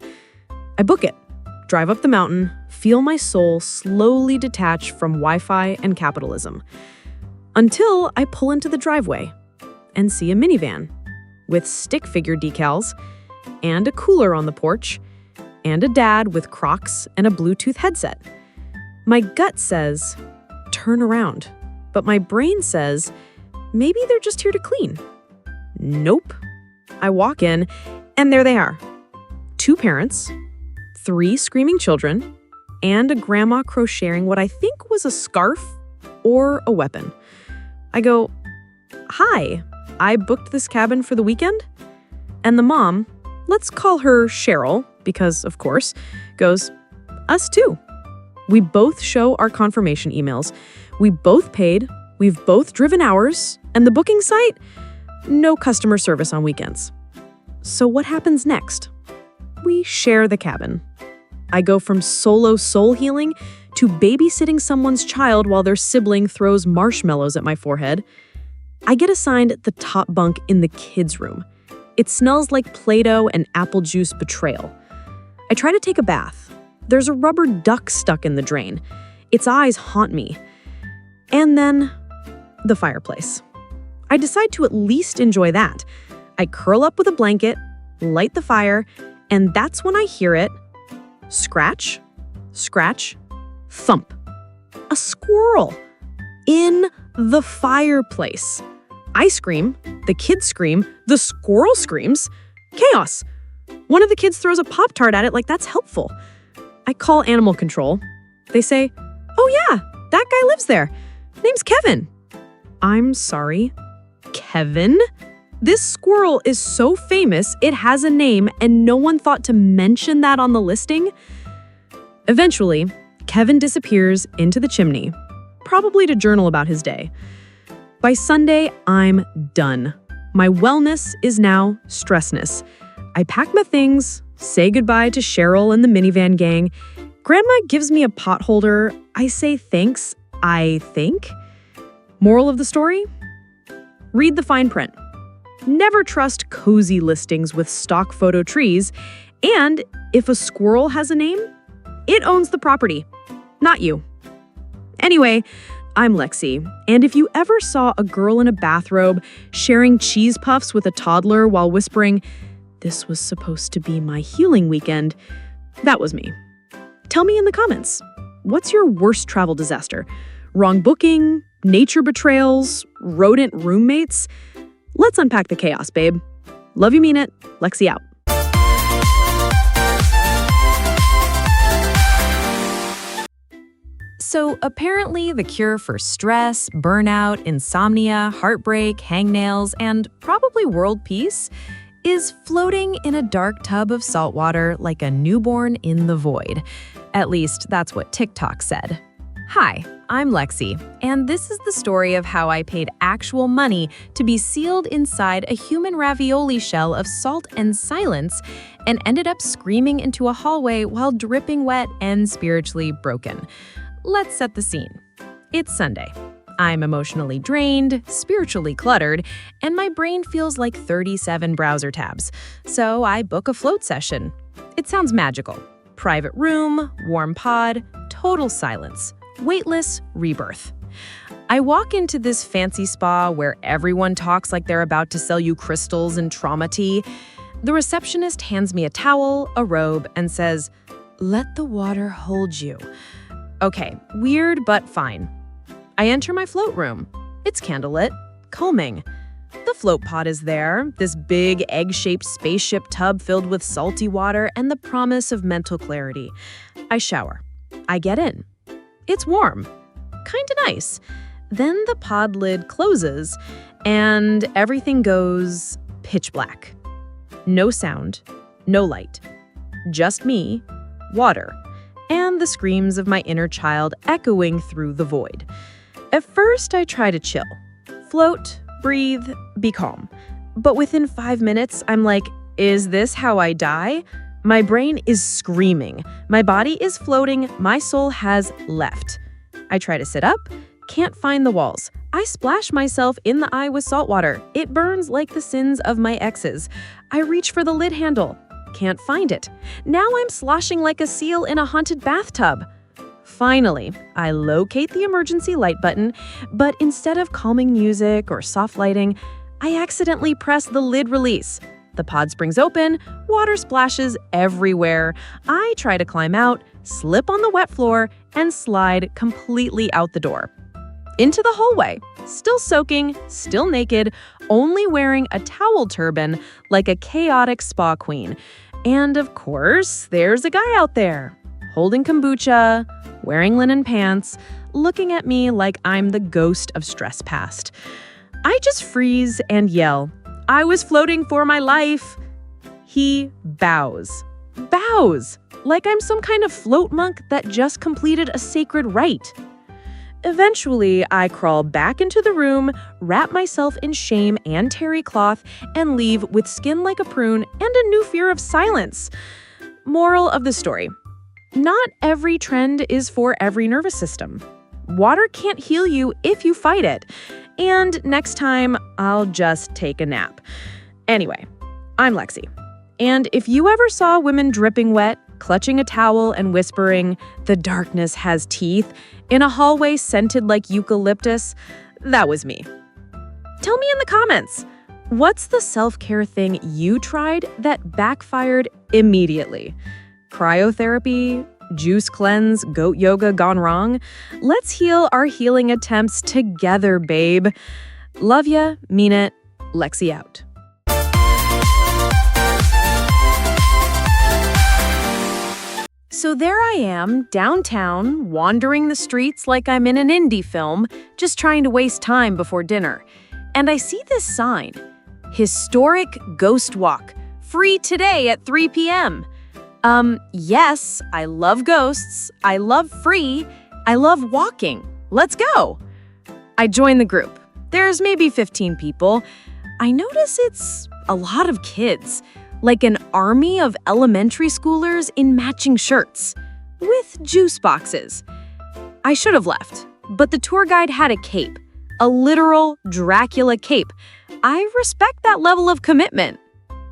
S1: I book it, drive up the mountain, feel my soul slowly detach from Wi-Fi and capitalism. Until I pull into the driveway and see a minivan with stick figure decals and a cooler on the porch and a dad with Crocs and a Bluetooth headset. My gut says, turn around, but my brain says, maybe they're just here to clean. Nope. I walk in, and there they are. 2 parents, 3 screaming children, and a grandma crocheting what I think was a scarf or a weapon. I go, "Hi, I booked this cabin for the weekend?" And the mom, let's call her Cheryl, because of course, goes, "Us too." We both show our confirmation emails. We both paid, we've both driven hours, and the booking site? No customer service on weekends. So what happens next? We share the cabin. I go from solo soul healing to babysitting someone's child while their sibling throws marshmallows at my forehead. I get assigned the top bunk in the kids' room. It smells like Play-Doh and apple juice betrayal. I try to take a bath. There's a rubber duck stuck in the drain. Its eyes haunt me. And then, the fireplace. I decide to at least enjoy that. I curl up with a blanket, light the fire, and that's when I hear it. Scratch, scratch, thump. A squirrel in the fireplace. I scream, the kids scream, the squirrel screams. Chaos. One of the kids throws a Pop-Tart at it like that's helpful. I call animal control. They say, "Oh yeah, that guy lives there. Name's Kevin." I'm sorry, Kevin? This squirrel is so famous it has a name and no one thought to mention that on the listing? Eventually, Kevin disappears into the chimney, probably to journal about his day. By Sunday, I'm done. My wellness is now stressness. I pack my things, say goodbye to Cheryl and the minivan gang. Grandma gives me a pot holder. I say thanks, I think. Moral of the story? Read the fine print. Never trust cozy listings with stock photo trees. And if a squirrel has a name, it owns the property, not you. Anyway, I'm Lexi, and if you ever saw a girl in a bathrobe sharing cheese puffs with a toddler while whispering, "This was supposed to be my healing weekend," that was me. Tell me in the comments, what's your worst travel disaster? Wrong booking, nature betrayals, rodent roommates? Let's unpack the chaos, babe. Love you, mean it. Lexi out. So apparently the cure for stress, burnout, insomnia, heartbreak, hangnails, and probably world peace is floating in a dark tub of salt water like a newborn in the void. At least that's what TikTok said. Hi, I'm Lexi, and this is the story of how I paid actual money to be sealed inside a human ravioli shell of salt and silence and ended up screaming into a hallway while dripping wet and spiritually broken. Let's set the scene. It's Sunday. I'm emotionally drained, spiritually cluttered, and my brain feels like 37 browser tabs. So I book a float session. It sounds magical. Private room, warm pod, total silence. weightless rebirth. I walk into this fancy spa where everyone talks like they're about to sell you crystals and trauma tea. The receptionist hands me a towel, a robe, and says, "Let the water hold you." Okay, weird but fine. I enter my float room. It's candlelit, calming. The float pod is there, this big egg-shaped spaceship tub filled with salty water and the promise of mental clarity. I shower. I get in. It's warm. Kinda nice. Then the pod lid closes and everything goes pitch black. No sound, no light. Just me, water, and the screams of my inner child echoing through the void. At first, I try to chill. Float, breathe, be calm. But within 5 minutes, I'm like, is this how I die? My brain is screaming. My body is floating. My soul has left. I try to sit up, can't find the walls. I splash myself in the eye with salt water. It burns like the sins of my exes. I reach for the lid handle. Can't find it. Now I'm sloshing like a seal in a haunted bathtub. Finally, I locate the emergency light button, but instead of calming music or soft lighting, I accidentally press the lid release. The pod springs open, water splashes everywhere. I try to climb out, slip on the wet floor, and slide completely out the door. Into the hallway, still soaking, still naked, only wearing a towel turban like a chaotic spa queen. And of course, there's a guy out there, holding kombucha, wearing linen pants, looking at me like I'm the ghost of stress past. I just freeze and yell, "I was floating for my life." He bows, like I'm some kind of float monk that just completed a sacred rite. Eventually, I crawl back into the room, wrap myself in shame and terry cloth, and leave with skin like a prune and a new fear of silence. Moral of the story: not every trend is for every nervous system. Water can't heal you if you fight it. And next time, I'll just take a nap. Anyway, I'm Lexi. And if you ever saw women dripping wet, clutching a towel and whispering, "The darkness has teeth," in a hallway scented like eucalyptus, that was me. Tell me in the comments, what's the self-care thing you tried that backfired immediately? Cryotherapy, juice cleanse, goat yoga gone wrong? Let's heal our healing attempts together, babe. Love ya, mean it, Lexi out. So there I am, downtown, wandering the streets like I'm in an indie film, just trying to waste time before dinner. And I see this sign, Historic Ghost Walk, free today at 3 p.m. Yes, I love ghosts, I love free, I love walking. Let's go. I join the group. There's maybe 15 people. I notice it's a lot of kids, like an army of elementary schoolers in matching shirts, with juice boxes. I should have left, but the tour guide had a cape, a literal Dracula cape. I respect that level of commitment.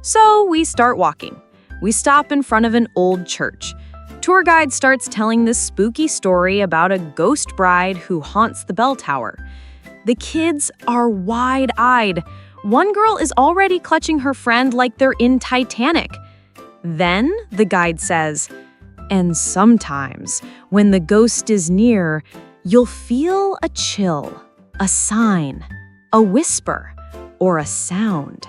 S1: So we start walking. We stop in front of an old church. Tour guide starts telling this spooky story about a ghost bride who haunts the bell tower. The kids are wide-eyed. One girl is already clutching her friend like they're in Titanic. Then the guide says, "And sometimes, when the ghost is near, you'll feel a chill, a sign, a whisper, or a sound."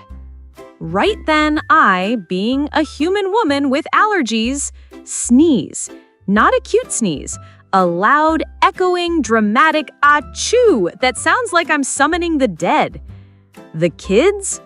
S1: Right then, I, being a human woman with allergies, sneeze. Not a cute sneeze, a loud, echoing, dramatic achoo that sounds like I'm summoning the dead. The kids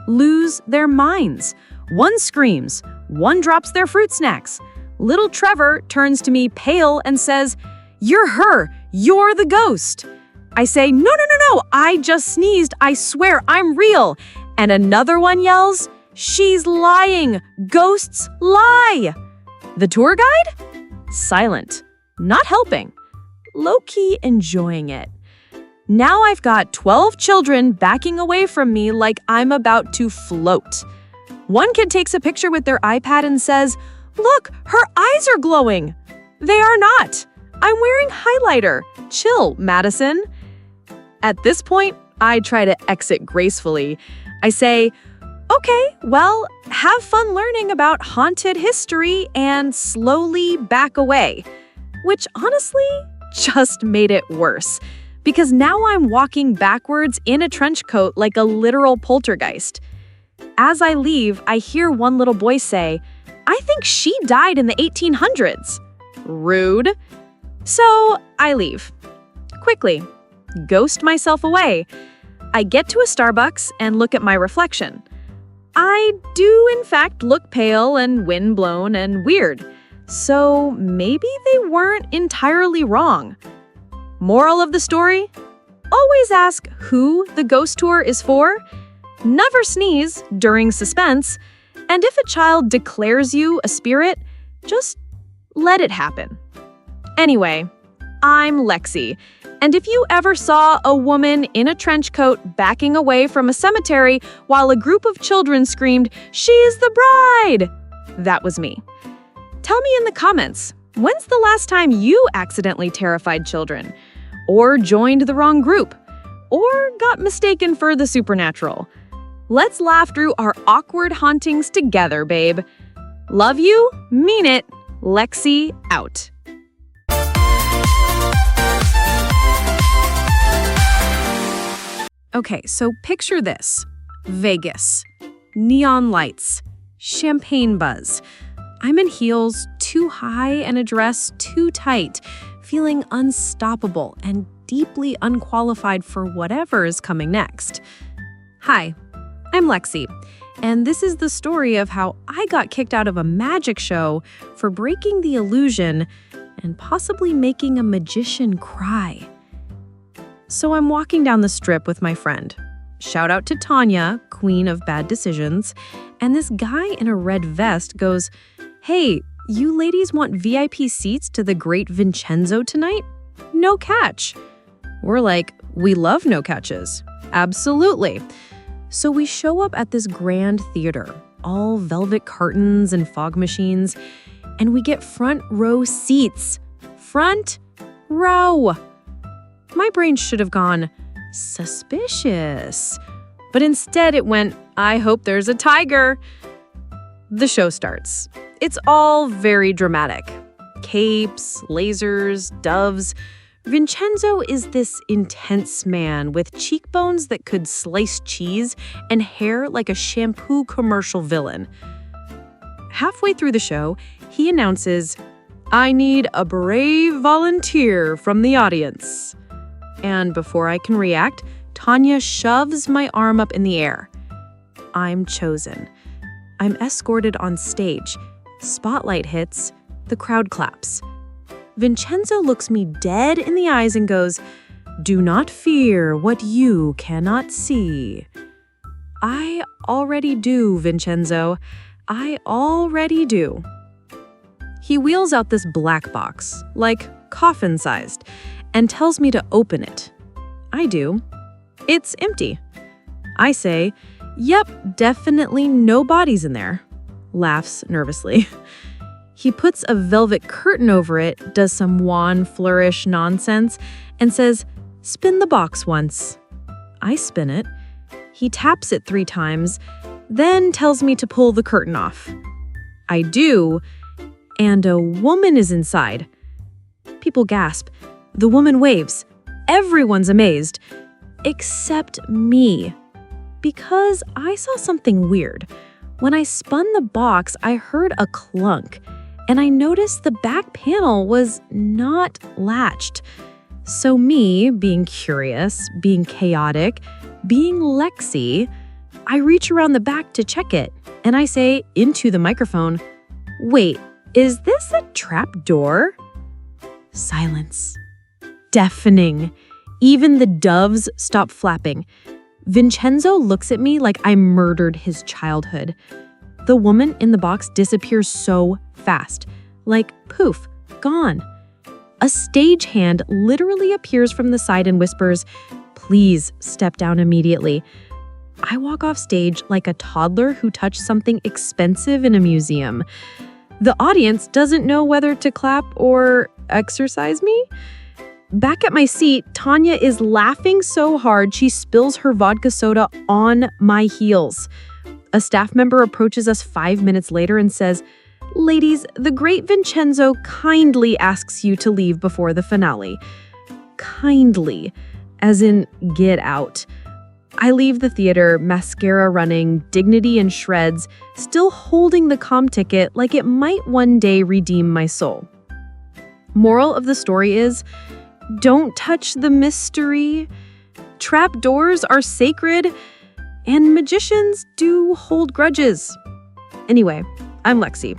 S1: lose their minds. One screams, one drops their fruit snacks. Little Trevor turns to me pale and says, "You're her, you're the ghost." I say, No, I just sneezed, I swear I'm real." And another one yells, "She's lying, ghosts lie." The tour guide? Silent, not helping, low-key enjoying it. Now I've got 12 children backing away from me like I'm about to float. One kid takes a picture with their iPad and says, "Look, her eyes are glowing." They are not.
S2: I'm wearing highlighter. Chill, Madison. At this point, I try to exit gracefully. I say, okay, well, have fun learning about haunted history and slowly back away. Which honestly just made it worse, because now I'm walking backwards in a trench coat like a literal poltergeist. As I leave, I hear one little boy say, I think she died in the 1800s. Rude. So I leave. Quickly. Ghost myself away. I get to a Starbucks and look at my reflection. I do, in fact, look pale and windblown and weird. So maybe they weren't entirely wrong. Moral of the story? Always ask who the ghost tour is for. Never sneeze during suspense. And if a child declares you a spirit, just let it happen. Anyway, I'm Lexi. And if you ever saw a woman in a trench coat backing away from a cemetery while a group of children screamed, "She's the bride!" that was me. Tell me in the comments, when's the last time you accidentally terrified children? Or joined the wrong group? Or got mistaken for the supernatural? Let's laugh through our awkward hauntings together, babe. Love you, mean it, Lexi out.
S1: Okay, so picture this. Vegas. Neon lights. Champagne buzz. I'm in heels too high and a dress too tight, feeling unstoppable and deeply unqualified for whatever is coming next. Hi, I'm Lexi, and this is the story of how I got kicked out of a magic show for breaking the illusion and possibly making a magician cry. So I'm walking down the strip with my friend. Shout out to Tanya, queen of bad decisions, and this guy in a red vest goes, "Hey, you ladies want VIP seats to the great Vincenzo tonight? No catch." We're like, "We love no catches." Absolutely. So we show up at this grand theater, all velvet curtains and fog machines, and we get front row seats. Front row. My brain should have gone, suspicious. But instead it went, I hope there's a tiger. The show starts. It's all very dramatic. Capes, lasers, doves. Vincenzo is this intense man with cheekbones that could slice cheese and hair like a shampoo commercial villain. Halfway through the show, he announces, "I need a brave volunteer from the audience." And before I can react, Tanya shoves my arm up in the air. I'm chosen. I'm escorted on stage. Spotlight hits. The crowd claps. Vincenzo looks me dead in the eyes and goes, "Do not fear what you cannot see." I already do, Vincenzo. I already do. He wheels out this black box, like coffin-sized, and tells me to open it. I do. It's empty. I say, "Yep, definitely no bodies in there." Laughs nervously. He puts a velvet curtain over it, does some wand flourish nonsense, and says, "Spin the box once." I spin it. He taps it 3 times, then tells me to pull the curtain off. I do, and a woman is inside. People gasp. The woman waves. Everyone's amazed, except me. Because I saw something weird. When I spun the box, I heard a clunk, and I noticed the back panel was not latched. So me, being curious, being chaotic, being Lexi, I reach around the back to check it, and I say into the microphone, "Wait, is this a trap door?" Silence. Deafening. Even the doves stop flapping. Vincenzo looks at me like I murdered his childhood. The woman in the box disappears so fast. Like, poof, gone. A stagehand literally appears from the side and whispers, "Please step down immediately." I walk off stage like a toddler who touched something expensive in a museum. The audience doesn't know whether to clap or exercise me? Back at my seat, Tanya is laughing so hard she spills her vodka soda on my heels. A staff member approaches us 5 minutes later and says, "Ladies, the great Vincenzo kindly asks you to leave before the finale." Kindly, as in get out. I leave the theater, mascara running, dignity in shreds, still holding the comm ticket like it might one day redeem my soul. Moral of the story is, don't touch the mystery. Trap doors are sacred, and magicians do hold grudges. Anyway, I'm Lexi,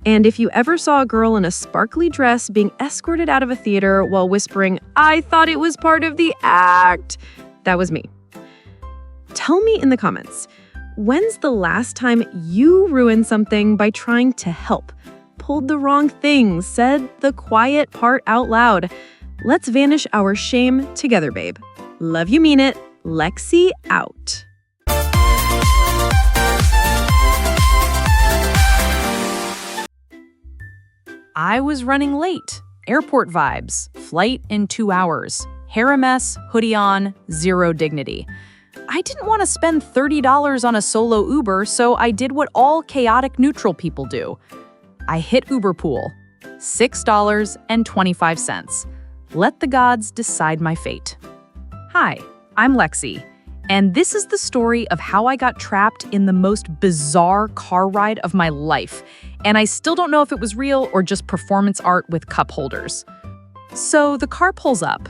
S1: and if you ever saw a girl in a sparkly dress being escorted out of a theater while whispering, "I thought it was part of the act," that was me. Tell me in the comments, when's the last time you ruined something by trying to help? Pulled the wrong thing, said the quiet part out loud. Let's vanish our shame together, babe. Love you, mean it. Lexi out.
S2: I was running late. Airport vibes. Flight in 2 hours. Hair a mess, hoodie on, zero dignity. I didn't want to spend $30 on a solo Uber, so I did what all chaotic neutral people do. I hit UberPOOL. $6.25. Let the gods decide my fate. Hi, I'm Lexi, and this is the story of how I got trapped in the most bizarre car ride of my life, and I still don't know if it was real or just performance art with cup holders. So the car pulls up.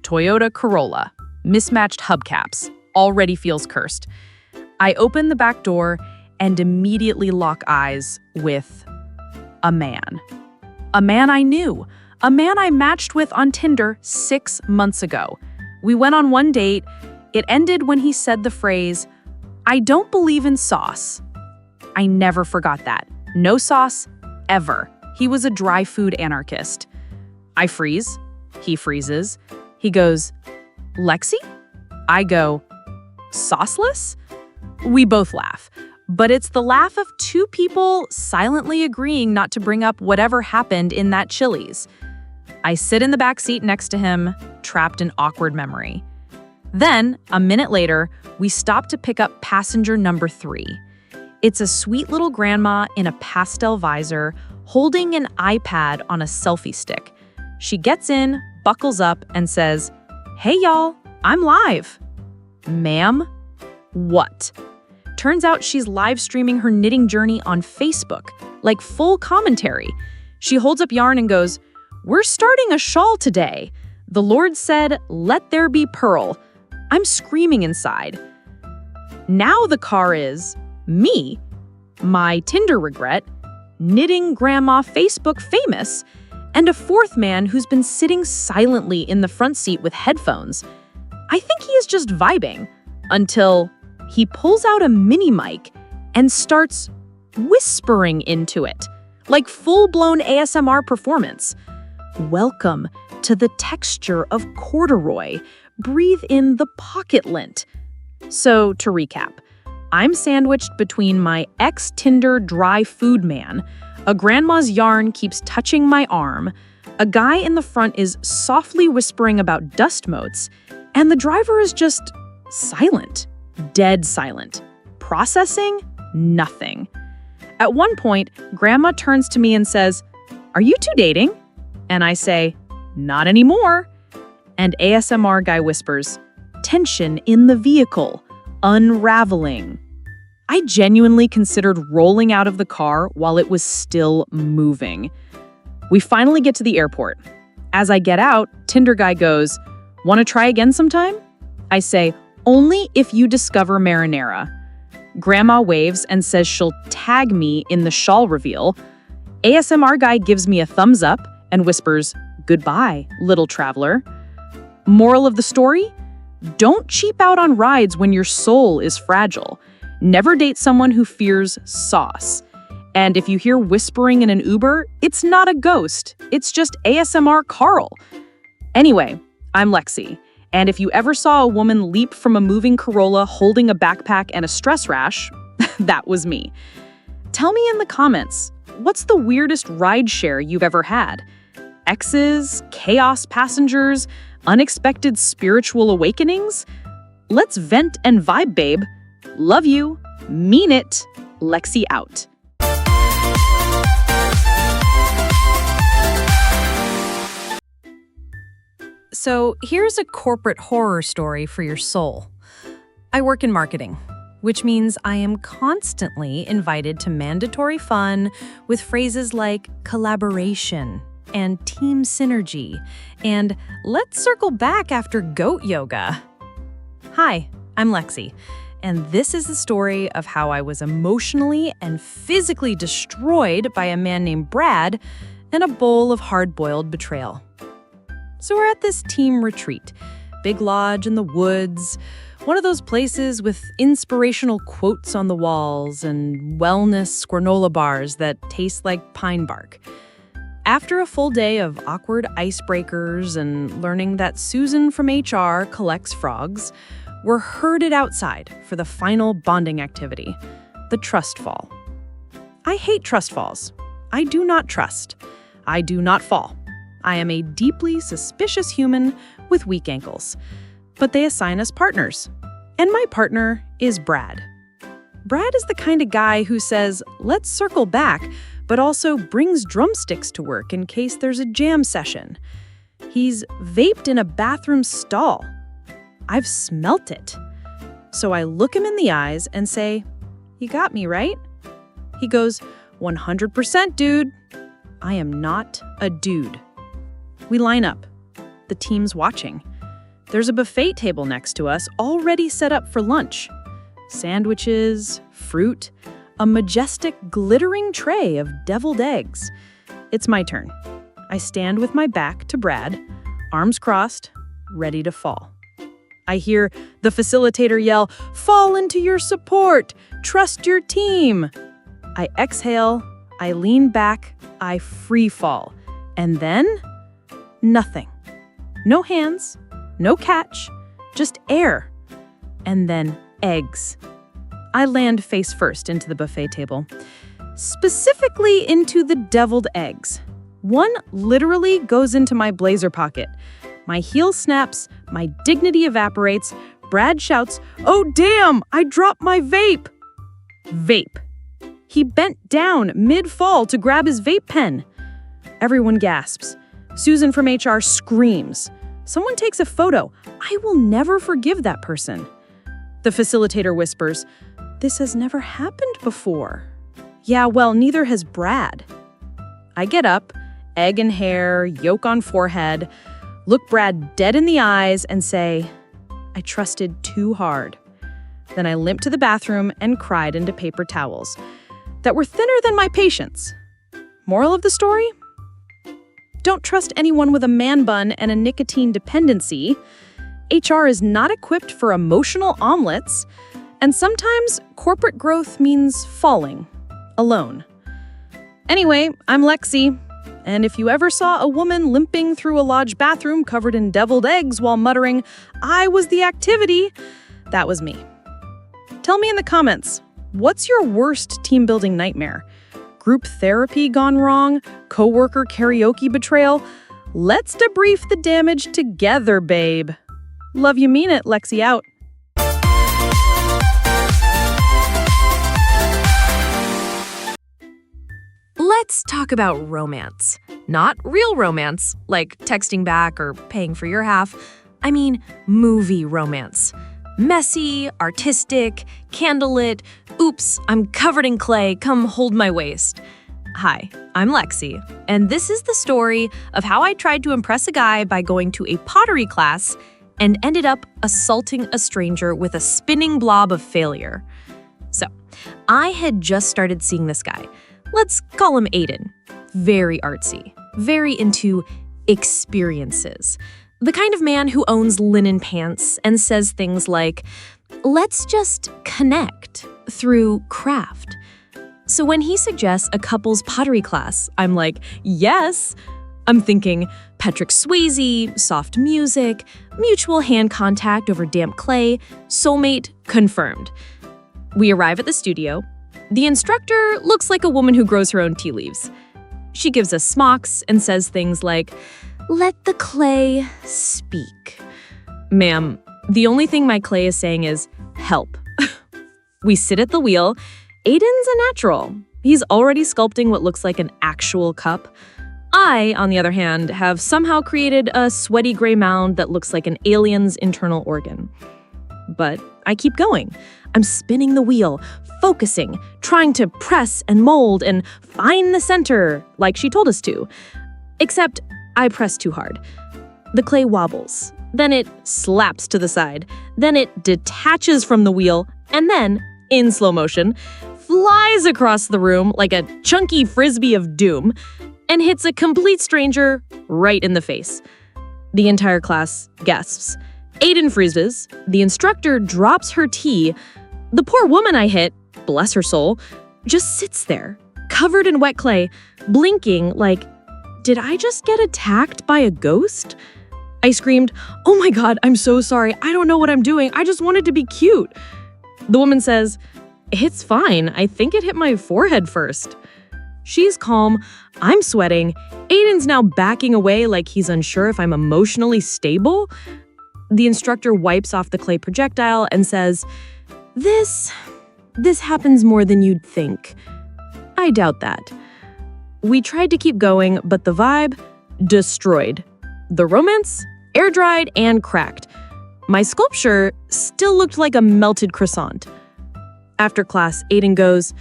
S2: Toyota Corolla, mismatched hubcaps, already feels cursed. I open the back door and immediately lock eyes with a man. A man I knew. A man I matched with on Tinder 6 months ago. We went on one date. It ended when he said the phrase, "I don't believe in sauce." I never forgot that. No sauce, ever. He was a dry food anarchist. I freeze. He freezes. He goes, "Lexi?" I go, "Sauceless?" We both laugh. But it's the laugh of two people silently agreeing not to bring up whatever happened in that Chili's. I sit in the back seat next to him, trapped in awkward memory. Then, a minute later, we stop to pick up passenger number 3. It's a sweet little grandma in a pastel visor, holding an iPad on a selfie stick. She gets in, buckles up, and says, "Hey y'all, I'm live." Ma'am? What? Turns out she's live streaming her knitting journey on Facebook, like full commentary. She holds up yarn and goes, "We're starting a shawl today. The Lord said, 'Let there be pearl.'" I'm screaming inside. Now the car is me, my Tinder regret, knitting grandma Facebook famous, and a fourth man who's been sitting silently in the front seat with headphones. I think he is just vibing until he pulls out a mini mic and starts whispering into it, like full-blown ASMR performance. "Welcome to the texture of corduroy. Breathe in the pocket lint." So, to recap, I'm sandwiched between my ex-Tinder dry food man, a grandma's yarn keeps touching my arm, a guy in the front is softly whispering about dust motes, and the driver is just silent, dead silent. Processing? Nothing. At one point, Grandma turns to me and says, "Are you two dating?" And I say, "Not anymore." And ASMR guy whispers, "Tension in the vehicle, unraveling." I genuinely considered rolling out of the car while it was still moving. We finally get to the airport. As I get out, Tinder guy goes, "Want to try again sometime?" I say, "Only if you discover marinara." Grandma waves and says she'll tag me in the shawl reveal. ASMR guy gives me a thumbs up and whispers, "Goodbye, little traveler." Moral of the story? Don't cheap out on rides when your soul is fragile. Never date someone who fears sauce. And if you hear whispering in an Uber, it's not a ghost. It's just ASMR Carl. Anyway, I'm Lexi. And if you ever saw a woman leap from a moving Corolla holding a backpack and a stress rash, that was me. Tell me in the comments, what's the weirdest rideshare you've ever had? exes, chaos passengers, unexpected spiritual awakenings? Let's vent and vibe, babe. Love you. Mean it. Lexi out.
S1: So here's a corporate horror story for your soul. I work in marketing, which means I am constantly invited to mandatory fun with phrases like collaboration and team synergy and let's circle back after goat yoga. Hi, I'm Lexi, and this is the story of how I was emotionally and physically destroyed by a man named Brad and a bowl of hard-boiled betrayal. So we're at this team retreat, big lodge in the woods, one of those places with inspirational quotes on the walls and wellness granola bars that taste like pine bark. After a full day of awkward icebreakers and learning that Susan from HR collects frogs, we're herded outside for the final bonding activity, the trust fall. I hate trust falls. I do not trust. I do not fall. I am a deeply suspicious human with weak ankles. But they assign us partners. And my partner is Brad. Brad is the kind of guy who says, let's circle back, but also brings drumsticks to work in case there's a jam session. He's vaped in a bathroom stall. I've smelt it. So I look him in the eyes and say, you got me, right? He goes, 100%, dude. I am not a dude. We line up. The team's watching. There's a buffet table next to us, already set up for lunch. Sandwiches, fruit, a majestic, glittering tray of deviled eggs. It's my turn. I stand with my back to Brad, arms crossed, ready to fall. I hear the facilitator yell, fall into your support, trust your team. I exhale, I lean back, I free fall. And then, nothing. No hands, no catch, just air. And then eggs. I land face first into the buffet table, specifically into the deviled eggs. One literally goes into my blazer pocket. My heel snaps, my dignity evaporates. Brad shouts, oh damn, I dropped my vape. Vape. He bent down mid-fall to grab his vape pen. Everyone gasps. Susan from HR screams. Someone takes a photo. I will never forgive that person. The facilitator whispers, this has never happened before. Yeah, well, neither has Brad. I get up, egg in hair, yolk on forehead, look Brad dead in the eyes and say, I trusted too hard. Then I limped to the bathroom and cried into paper towels that were thinner than my patience. Moral of the story? Don't trust anyone with a man bun and a nicotine dependency. HR is not equipped for emotional omelets. And sometimes corporate growth means falling, alone. Anyway, I'm Lexi. And if you ever saw a woman limping through a lodge bathroom covered in deviled eggs while muttering, I was the activity, that was me. Tell me in the comments, what's your worst team-building nightmare? Group therapy gone wrong? Coworker karaoke betrayal? Let's debrief the damage together, babe. Love you, mean it. Lexi out. Let's talk about romance. Not real romance, like texting back or paying for your half. I mean, movie romance. Messy, artistic, candlelit. Oops, I'm covered in clay, come hold my waist. Hi, I'm Lexi, and this is the story of how I tried to impress a guy by going to a pottery class and ended up assaulting a stranger with a spinning blob of failure. So, I had just started seeing this guy. Let's call him Aiden. Very artsy, very into experiences. The kind of man who owns linen pants and says things like, let's just connect through craft. So when he suggests a couple's pottery class, I'm like, yes. I'm thinking Patrick Swayze, soft music, mutual hand contact over damp clay, soulmate confirmed. We arrive at the studio. The instructor looks like a woman who grows her own tea leaves.
S2: She gives us smocks and says things like, "Let the clay speak." Ma'am, the only thing my clay is saying is, "Help." We sit at the wheel. Aiden's a natural. He's already sculpting what looks like an actual cup. I, on the other hand, have somehow created a sweaty gray mound that looks like an alien's internal organ. But I keep going. I'm spinning the wheel, focusing, trying to press and mold and find the center, like she told us to. Except I press too hard. The clay wobbles. Then it slaps to the side. Then it detaches from the wheel, and then, in slow motion, flies across the room like a chunky frisbee of doom and hits a complete stranger right in the face. The entire class gasps. Aiden freezes. The instructor drops her tea. The poor woman I hit, bless her soul, just sits there, covered in wet clay, blinking like, did I just get attacked by a ghost? I screamed, "Oh my God, I'm so sorry. I don't know what I'm doing. I just wanted to be cute." The woman says, "It's fine. I think it hit my forehead first." She's calm. I'm sweating. Aiden's now backing away like he's unsure if I'm emotionally stable. The instructor wipes off the clay projectile and says, This happens more than you'd think." I doubt that. We tried to keep going, but the vibe, destroyed. The romance, air-dried and cracked. My sculpture still looked like a melted croissant. After class, Aiden goes,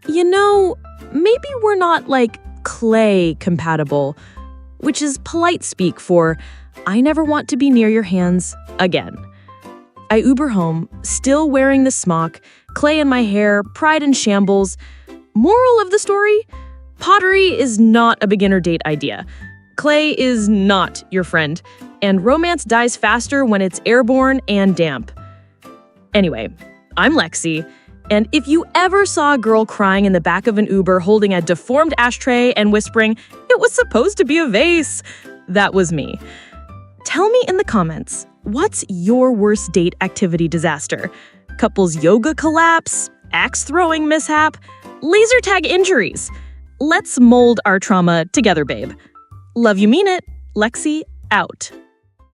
S2: "You know, maybe we're not like clay compatible," which is polite speak for, "I never want to be near your hands again." I Uber home, still wearing the smock, clay in my hair, pride in shambles. Moral of the story? Pottery is not a beginner date idea. Clay is not your friend, and romance dies faster when it's airborne and damp. Anyway, I'm Lexi, and if you ever saw a girl crying in the back of an Uber holding a deformed ashtray and whispering, "It was supposed to be a vase," that was me. Tell me in the comments, what's your worst date activity disaster? Couples yoga collapse, axe throwing mishap, laser tag injuries? Let's mold our trauma together, babe. Love you, mean it. Lexi, out.